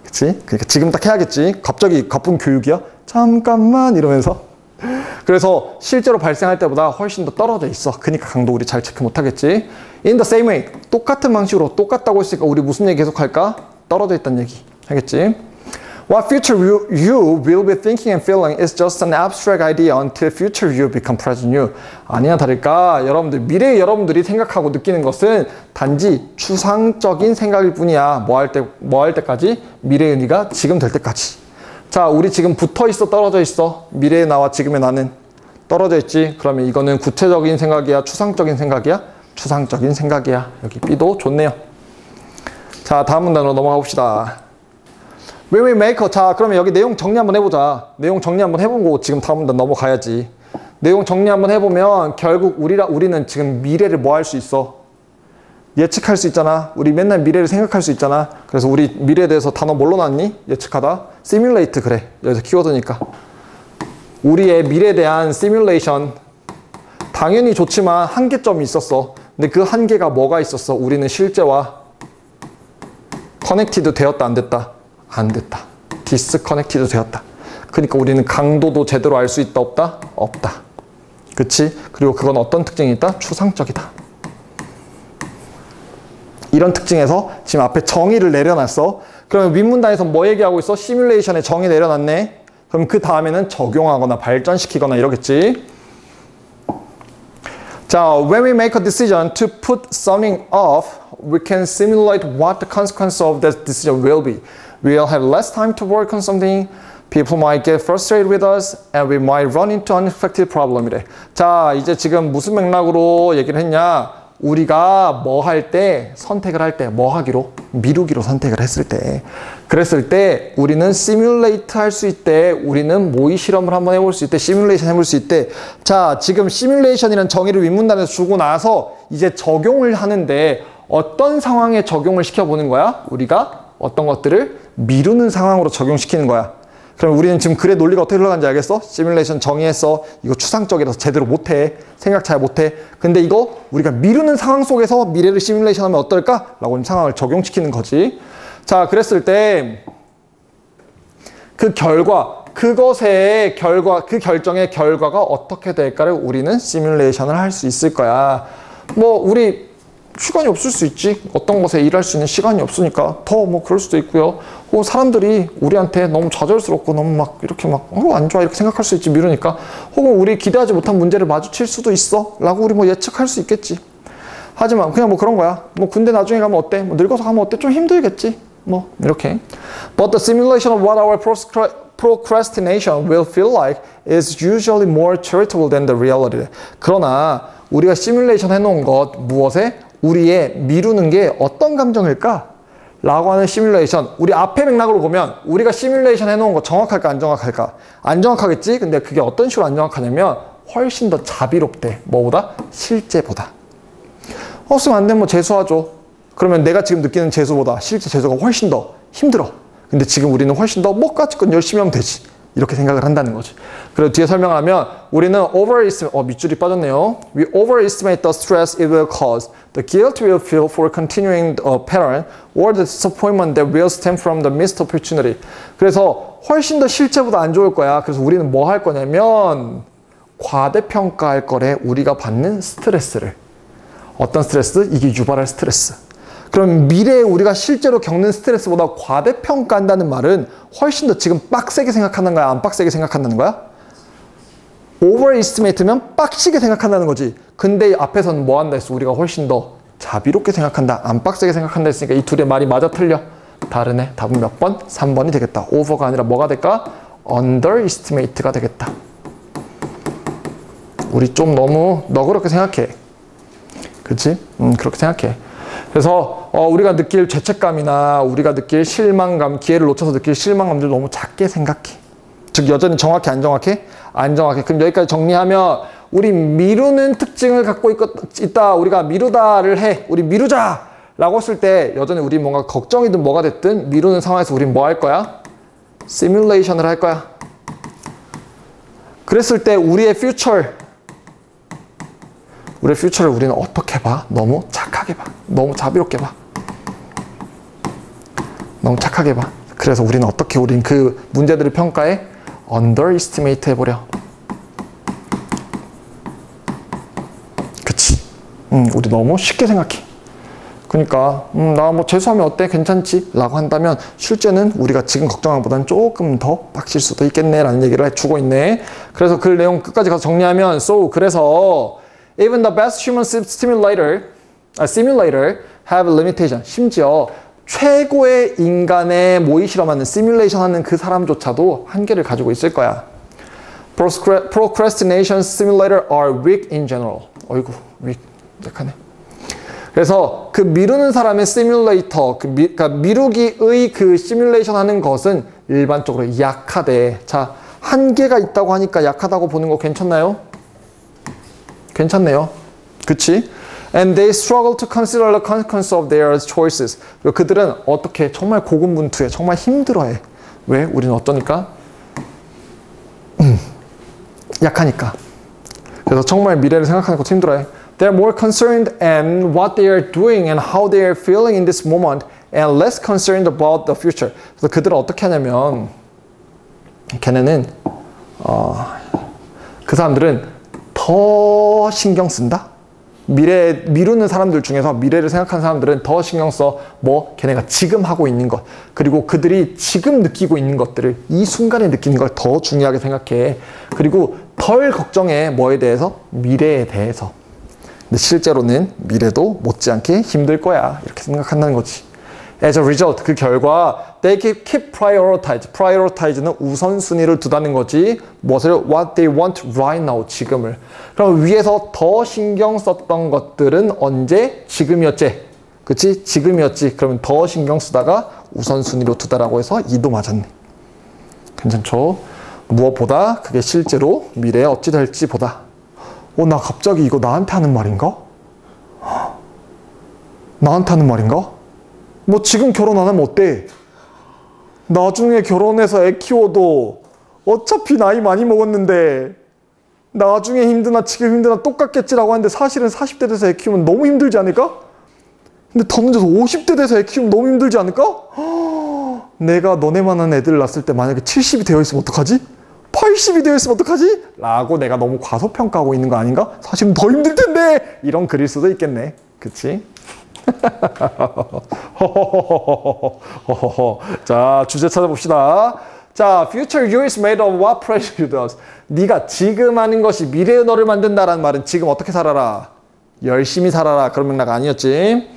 그치? 그러니까 지금 딱 해야겠지. 갑자기 가쁜 교육이야? 잠깐만 이러면서. 그래서 실제로 발생할 때보다 훨씬 더 떨어져 있어. 그러니까 강도 우리 잘 체크 못하겠지. In the same way, 똑같은 방식으로 똑같다고 했으니까 우리 무슨 얘기 계속 할까? 떨어져 있다는 얘기 하겠지. What future you will be thinking and feeling is just an abstract idea until future you become present you. 아니나 다를까 여러분들, 미래의 여러분들이 생각하고 느끼는 것은 단지 추상적인 생각일 뿐이야. 뭐 할 때까지? 미래의 네가 지금 될 때까지. 자, 우리 지금 붙어 있어, 떨어져 있어? 미래의 나와 지금의 나는 떨어져 있지. 그러면 이거는 구체적인 생각이야, 추상적인 생각이야? 추상적인 생각이야. 여기 B도 좋네요. 자, 다음 문단으로 넘어가 봅시다. When we make a, 자, 그러면 여기 내용 정리 한번 해보자. 내용 정리 한번 해보고 지금 다음 문단 넘어가야지. 내용 정리 한번 해보면 결국 우리는 지금 미래를 뭐 할 수 있어? 예측할 수 있잖아. 우리 맨날 미래를 생각할 수 있잖아. 그래서 우리 미래에 대해서 단어 뭘로 나왔니? 예측하다? simulate, 그래. 여기서 키워드니까. 우리의 미래에 대한 시뮬레이션 당연히 좋지만 한계점이 있었어. 근데 그 한계가 뭐가 있었어? 우리는 실제와 커넥티드 되었다, 안 됐다? 안 됐다. 디스커넥티드 되었다. 그러니까 우리는 강도도 제대로 알 수 있다, 없다? 없다. 그치? 그리고 그건 어떤 특징이 있다? 추상적이다. 이런 특징에서 지금 앞에 정의를 내려놨어. 그러면 윗문단에서 뭐 얘기하고 있어? 시뮬레이션에 정의 내려놨네. 그럼 그 다음에는 적용하거나 발전시키거나 이러겠지. 자, when we make a decision to put something off, we can simulate what the consequence of that decision will be. We'll have less time to work on something. People might get frustrated with us, and we might run into unexpected problem이래. 자, 이제 지금 무슨 맥락으로 얘기를 했냐? 우리가 뭐 할 때, 선택을 할 때, 뭐 하기로? 미루기로 선택을 했을 때. 그랬을 때 우리는 시뮬레이트 할 수 있대. 우리는 모의 실험을 한번 해볼 수 있대. 시뮬레이션 해볼 수 있대. 자, 지금 시뮬레이션이라는 정의를 윗문단에서 주고 나서 이제 적용을 하는데 어떤 상황에 적용을 시켜보는 거야? 우리가 어떤 것들을 미루는 상황으로 적용시키는 거야. 그럼 우리는 지금 글의 논리가 어떻게 흘러가는지 알겠어? 시뮬레이션 정의했어. 이거 추상적이라서 제대로 못해. 생각 잘 못해. 근데 이거 우리가 미루는 상황 속에서 미래를 시뮬레이션 하면 어떨까? 라고 상황을 적용시키는 거지. 자, 그랬을 때 그 결과, 그것의 결과, 그 결정의 결과가 어떻게 될까를 우리는 시뮬레이션을 할 수 있을 거야. 뭐 우리 시간이 없을 수 있지. 어떤 것에 일할 수 있는 시간이 없으니까 더 뭐 그럴 수도 있고요. 혹은 사람들이 우리한테 너무 좌절스럽고 너무 막 이렇게 막 안 좋아 이렇게 생각할 수 있지, 미루니까. 혹은 우리 기대하지 못한 문제를 마주칠 수도 있어 라고 우리 뭐 예측할 수 있겠지. 하지만 그냥 뭐 그런 거야. 뭐 군대 나중에 가면 어때? 뭐 늙어서 가면 어때? 좀 힘들겠지. 뭐 이렇게. But the simulation of what our procrastination will feel like is usually more charitable than the reality. 그러나 우리가 시뮬레이션 해놓은 것 무엇에? 우리의 미루는 게 어떤 감정일까? 라고 하는 시뮬레이션. 우리 앞에 맥락으로 보면 우리가 시뮬레이션 해놓은 거 정확할까 안 정확할까? 안 정확하겠지? 근데 그게 어떤 식으로 안 정확하냐면 훨씬 더 자비롭대. 뭐보다? 실제보다. 없으면 안 되면 뭐 재수하죠. 그러면 내가 지금 느끼는 재수보다 실제 재수가 훨씬 더 힘들어. 근데 지금 우리는 훨씬 더 뭐까짓 건 열심히 하면 되지. 이렇게 생각을 한다는 거지. 그리고 뒤에 설명을 하면 우리는 밑줄이 빠졌네요. We overestimate the stress it will cause, the guilt we'll feel for continuing a pattern, or the disappointment that will stem from the missed opportunity. 그래서 훨씬 더 실제보다 안 좋을 거야. 그래서 우리는 뭐 할 거냐면 과대평가할 거래. 우리가 받는 스트레스를. 어떤 스트레스? 이게 유발할 스트레스. 그럼 미래에 우리가 실제로 겪는 스트레스보다 과대평가한다는 말은 훨씬 더 지금 빡세게 생각한다는 거야? 안 빡세게 생각한다는 거야? overestimate면 빡시게 생각한다는 거지. 근데 앞에서는 뭐 한다 했어? 우리가 훨씬 더 자비롭게 생각한다. 안 빡세게 생각한다 했으니까 이 둘의 말이 맞아 틀려? 다르네. 답은 몇 번? 3번이 되겠다. over가 아니라 뭐가 될까? underestimate가 되겠다. 우리 좀 너무 너그럽게 생각해. 그렇지? 그렇게 생각해. 그래서 우리가 느낄 죄책감이나 우리가 느낄 실망감, 기회를 놓쳐서 느낄 실망감들 너무 작게 생각해. 즉 여전히 정확해, 안 정확해? 안 정확해. 그럼 여기까지 정리하면 우리 미루는 특징을 갖고 있다. 우리가 미루다를 해. 우리 미루자! 라고 했을 때 여전히 우리 뭔가 걱정이든 뭐가 됐든 미루는 상황에서 우린 뭐 할 거야? 시뮬레이션을 할 거야. 그랬을 때 우리의 퓨처를 우리는 어떻게 봐? 너무 착하게 봐. 너무 자비롭게 봐. 너무 착하게 봐. 그래서 우리는 어떻게 우린 그 문제들을 평가해? underestimate 해버려. 그치? 우리 너무 쉽게 생각해. 그러니까 나 뭐 재수하면 어때? 괜찮지? 라고 한다면 실제는 우리가 지금 걱정한 것보다는 조금 더 빡칠 수도 있겠네 라는 얘기를 해주고 있네. 그래서 그 내용 끝까지 가서 정리하면 그래서 Even the best human simulator have a limitation. 심지어 최고의 인간의 모의 실험하는 시뮬레이션 하는 그 사람조차도 한계를 가지고 있을 거야. Procrastination simulator are weak in general. 어이구, weak. 약하네. 그래서 그 미루는 사람의 시뮬레이터, 그러니까 미루기의 그 시뮬레이션 하는 것은 일반적으로 약하대. 자, 한계가 있다고 하니까 약하다고 보는 거 괜찮나요? 괜찮네요. 그치? And they struggle to consider the consequence of their choices. 그리고 그들은 어떻게 정말 고군분투해. 정말 힘들어해. 왜? 우리는 어떠니까? 약하니까. 그래서 정말 미래를 생각하는 것도 힘들어해. They're more concerned in what they are doing and how they are feeling in this moment and less concerned about the future. 그래서 그들은 어떻게 하냐면 걔네는 그 사람들은 더 신경 쓴다? 미루는 사람들 중에서 미래를 생각하는 사람들은 더 신경 써. 뭐 걔네가 지금 하고 있는 것, 그리고 그들이 지금 느끼고 있는 것들을 이 순간에 느끼는 걸 더 중요하게 생각해. 그리고 덜 걱정해. 뭐에 대해서? 미래에 대해서. 근데 실제로는 미래도 못지않게 힘들 거야. 이렇게 생각한다는 거지. As a result, 그 결과 they keep prioritize. prioritize는 우선순위를 두다는 거지. 무엇을? What they want right now, 지금을. 그럼 위에서 더 신경 썼던 것들은 언제? 지금이었지. 그치? 지금이었지. 그러면 더 신경 쓰다가 우선순위로 두다라고 해서 이도 맞았네. 괜찮죠? 무엇보다 그게 실제로 미래에 어찌 될지 보다. 나 갑자기 이거 나한테 하는 말인가? 나한테 하는 말인가? 뭐 지금 결혼 안 하면 어때? 나중에 결혼해서 애 키워도 어차피 나이 많이 먹었는데 나중에 힘드나 지금 힘드나 똑같겠지라고 하는데 사실은 40대 돼서 애 키우면 너무 힘들지 않을까? 근데 더 문제서 50대 돼서 애 키우면 너무 힘들지 않을까? 내가 너네만한 애들 낳았을 때 만약에 70이 되어 있으면 어떡하지? 80이 되어 있으면 어떡하지? 라고 내가 너무 과소평가하고 있는 거 아닌가? 사실은 더 힘들 텐데! 이런 글일 수도 있겠네. 그치? 자, 주제 찾아봅시다. 자, future you is made of what pressure you does. 네가 지금 하는 것이 미래의 너를 만든다라는 말은 지금 어떻게 살아라? 열심히 살아라. 그런 맥락 아니었지?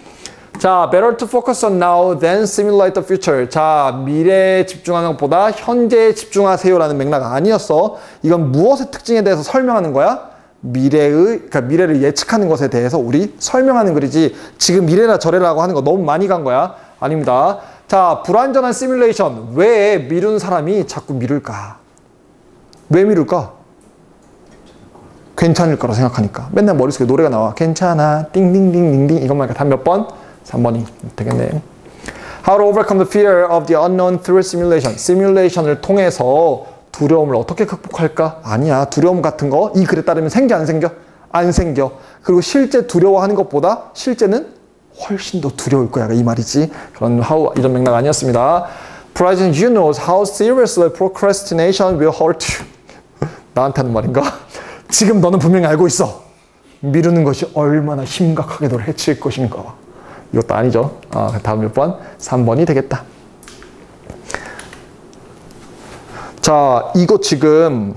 자, better to focus on now than simulate the future. 자, 미래에 집중하는 것보다 현재에 집중하세요라는 맥락 아니었어. 이건 무엇의 특징에 대해서 설명하는 거야? 그러니까 미래를 예측하는 것에 대해서 우리 설명하는 글이지 지금 미래나 저래라고 하는 거 너무 많이 간 거야? 아닙니다. 자, 불완전한 시뮬레이션. 왜 미루는 사람이 자꾸 미룰까? 왜 미룰까? 괜찮을 거라 생각하니까. 맨날 머릿속에 노래가 나와. 괜찮아. 띵띵띵띵띵. 이것만 다 몇 번? 3번이 되겠네. How to overcome the fear of the unknown through simulation. 시뮬레이션을 통해서 두려움을 어떻게 극복할까? 아니야. 두려움 같은 거 이 글에 따르면 생겨 안 생겨? 안 생겨. 그리고 실제 두려워하는 것보다 실제는 훨씬 더 두려울 거야. 이 말이지. 그런 이런 맥락 아니었습니다. President, you know how seriously procrastination will hurt you. 나한테 하는 말인가? 지금 너는 분명히 알고 있어. 미루는 것이 얼마나 심각하게 너를 해칠 것인가. 이것도 아니죠. 다음 몇 번? 3번이 되겠다. 자, 이거 지금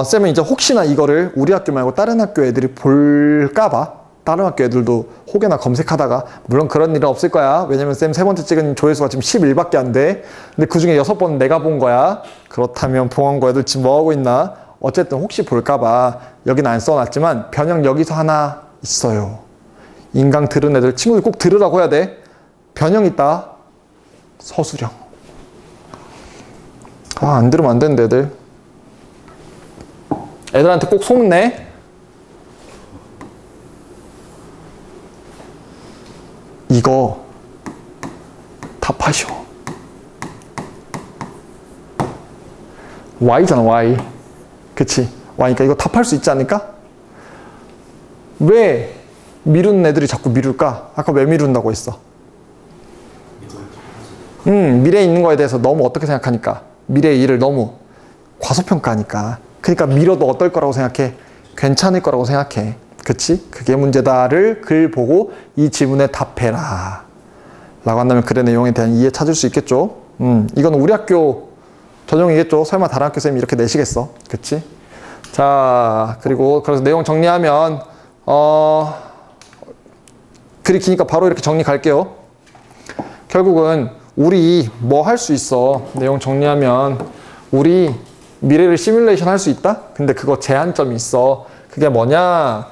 쌤은 이제 혹시나 이거를 우리 학교 말고 다른 학교 애들이 볼까봐 다른 학교 애들도 혹여나 검색하다가 물론 그런 일은 없을 거야. 왜냐면 쌤 세 번째 찍은 조회수가 지금 11밖에 안 돼. 근데 그 중에 6번은 내가 본 거야. 그렇다면 봉원고 애들 지금 뭐하고 있나? 어쨌든 혹시 볼까봐 여기는 안 써놨지만 변형 여기서 하나 있어요. 인강 들은 애들 친구들 꼭 들으라고 해야 돼. 변형 있다. 서술형. 안 들으면 안 되는데 애들. 애들한테 꼭 속내. 이거 답하셔. Y잖아 Y. 그치? Y니까 이거 답할 수 있지 않을까? 왜 미루는 애들이 자꾸 미룰까? 아까 왜 미룬다고 했어? 미래에 있는 거에 대해서 너무 어떻게 생각하니까? 미래의 일을 너무 과소평가하니까. 그러니까 미뤄도 어떨 거라고 생각해? 괜찮을 거라고 생각해. 그치? 그게 문제다를 글 보고 이 질문에 답해라 라고 한다면 글의 내용에 대한 이해 찾을 수 있겠죠? 이건 우리 학교 전용이겠죠? 설마 다른 학교 쌤이 이렇게 내시겠어? 그치? 자, 그리고 그래서 내용 정리하면 글이 기니까 바로 이렇게 정리 갈게요. 결국은 우리 뭐 할 수 있어? 내용 정리하면 우리 미래를 시뮬레이션 할 수 있다? 근데 그거 제한점이 있어. 그게 뭐냐?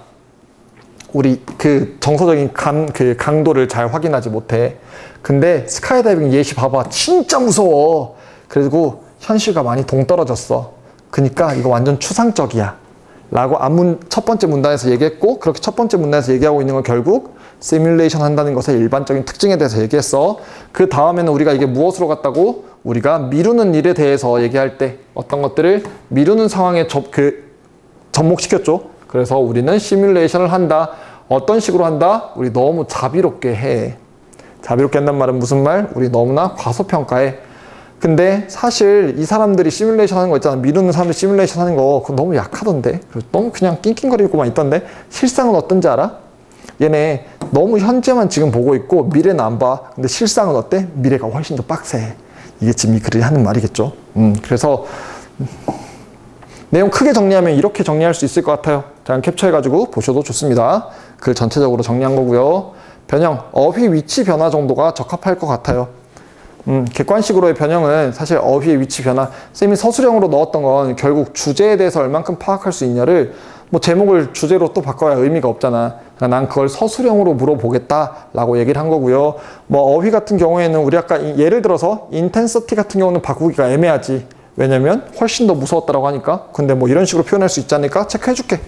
우리 그 정서적인 강도를 잘 확인하지 못해. 근데 스카이다이빙 예시 봐봐. 진짜 무서워. 그리고 현실과 많이 동떨어졌어. 그러니까 이거 완전 추상적이야 라고 첫 번째 문단에서 얘기했고, 그렇게 첫 번째 문단에서 얘기하고 있는 건 결국 시뮬레이션 한다는 것의 일반적인 특징에 대해서 얘기했어. 그 다음에는 우리가 이게 무엇으로 갔다고? 우리가 미루는 일에 대해서 얘기할 때 어떤 것들을 미루는 상황에 접목시켰죠. 그래서 우리는 시뮬레이션을 한다. 어떤 식으로 한다? 우리 너무 자비롭게 해. 자비롭게 한다는 말은 무슨 말? 우리 너무나 과소평가해. 근데 사실 이 사람들이 시뮬레이션 하는 거 있잖아. 미루는 사람들 시뮬레이션 하는 거 그거 너무 약하던데. 너무 그냥 낑낑거리고만 있던데. 실상은 어떤지 알아? 얘네 너무 현재만 지금 보고 있고 미래는 안 봐. 근데 실상은 어때? 미래가 훨씬 더 빡세. 이게 지금 이 글이 하는 말이겠죠. 그래서 내용 크게 정리하면 이렇게 정리할 수 있을 것 같아요. 자, 캡처해가지고 보셔도 좋습니다. 글 전체적으로 정리한 거고요. 변형, 어휘 위치 변화 정도가 적합할 것 같아요. 객관식으로의 변형은 사실 어휘의 위치 변화, 쌤이 서술형으로 넣었던 건 결국 주제에 대해서 얼만큼 파악할 수 있냐를 뭐 제목을 주제로 또 바꿔야 의미가 없잖아. 그러니까 난 그걸 서술형으로 물어보겠다라고 얘기를 한 거고요. 뭐 어휘 같은 경우에는 우리 아까 예를 들어서 intensity 같은 경우는 바꾸기가 애매하지. 왜냐면 훨씬 더 무서웠다라고 하니까. 근데 뭐 이런 식으로 표현할 수 있지 않을까? 체크해 줄게.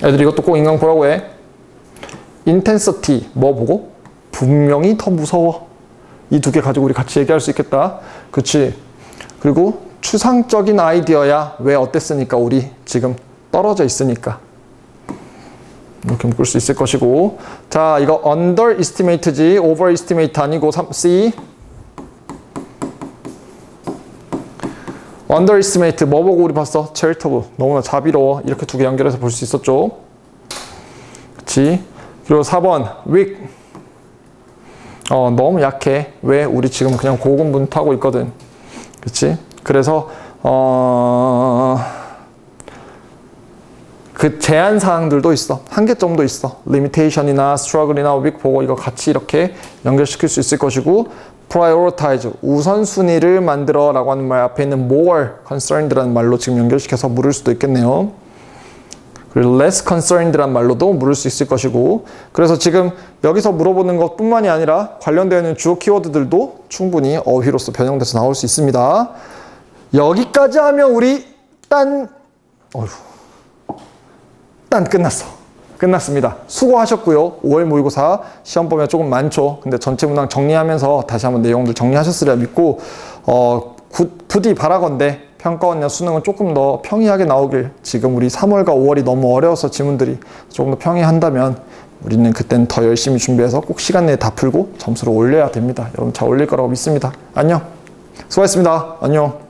애들 이것도 꼭 인강 보라고 해. intensity 뭐 보고? 분명히 더 무서워. 이 두 개 가지고 우리 같이 얘기할 수 있겠다. 그치? 그리고 추상적인 아이디어야. 왜 어땠으니까? 우리 지금 떨어져 있으니까. 이렇게 묶을 수 있을 것이고. 자, 이거 underestimate지 overestimate 아니고 C. underestimate 뭐 보고 우리 봤어? charitable. 너무나 자비로워. 이렇게 두 개 연결해서 볼 수 있었죠. 그치? 그리고 4번 weak. 너무 약해. 왜? 우리 지금 그냥 고군분투하고 있거든. 그치? 그래서 그 제한 사항들도 있어. 한계점도 있어. limitation이나 struggle이나 weak 보고 이거 같이 이렇게 연결시킬 수 있을 것이고, prioritize 우선순위를 만들어 라고 하는 말 앞에 있는 more concerned라는 말로 지금 연결시켜서 물을 수도 있겠네요. 그리고 less concerned란 말로도 물을 수 있을 것이고, 그래서 지금 여기서 물어보는 것 뿐만이 아니라 관련되어 있는 주요 키워드들도 충분히 어휘로서 변형돼서 나올 수 있습니다. 여기까지 하면 우리 딴 끝났습니다. 수고하셨고요. 5월 모의고사 시험 보면 조금 많죠. 근데 전체 문항 정리하면서 다시 한번 내용들 정리하셨으리라 믿고, 부디 바라건대 평가원이나 수능은 조금 더 평이하게 나오길. 지금 우리 3월과 5월이 너무 어려워서 지문들이 조금 더 평이한다면 우리는 그때는 더 열심히 준비해서 꼭 시간 내에 다 풀고 점수를 올려야 됩니다. 여러분 잘 올릴 거라고 믿습니다. 안녕. 수고하셨습니다. 안녕.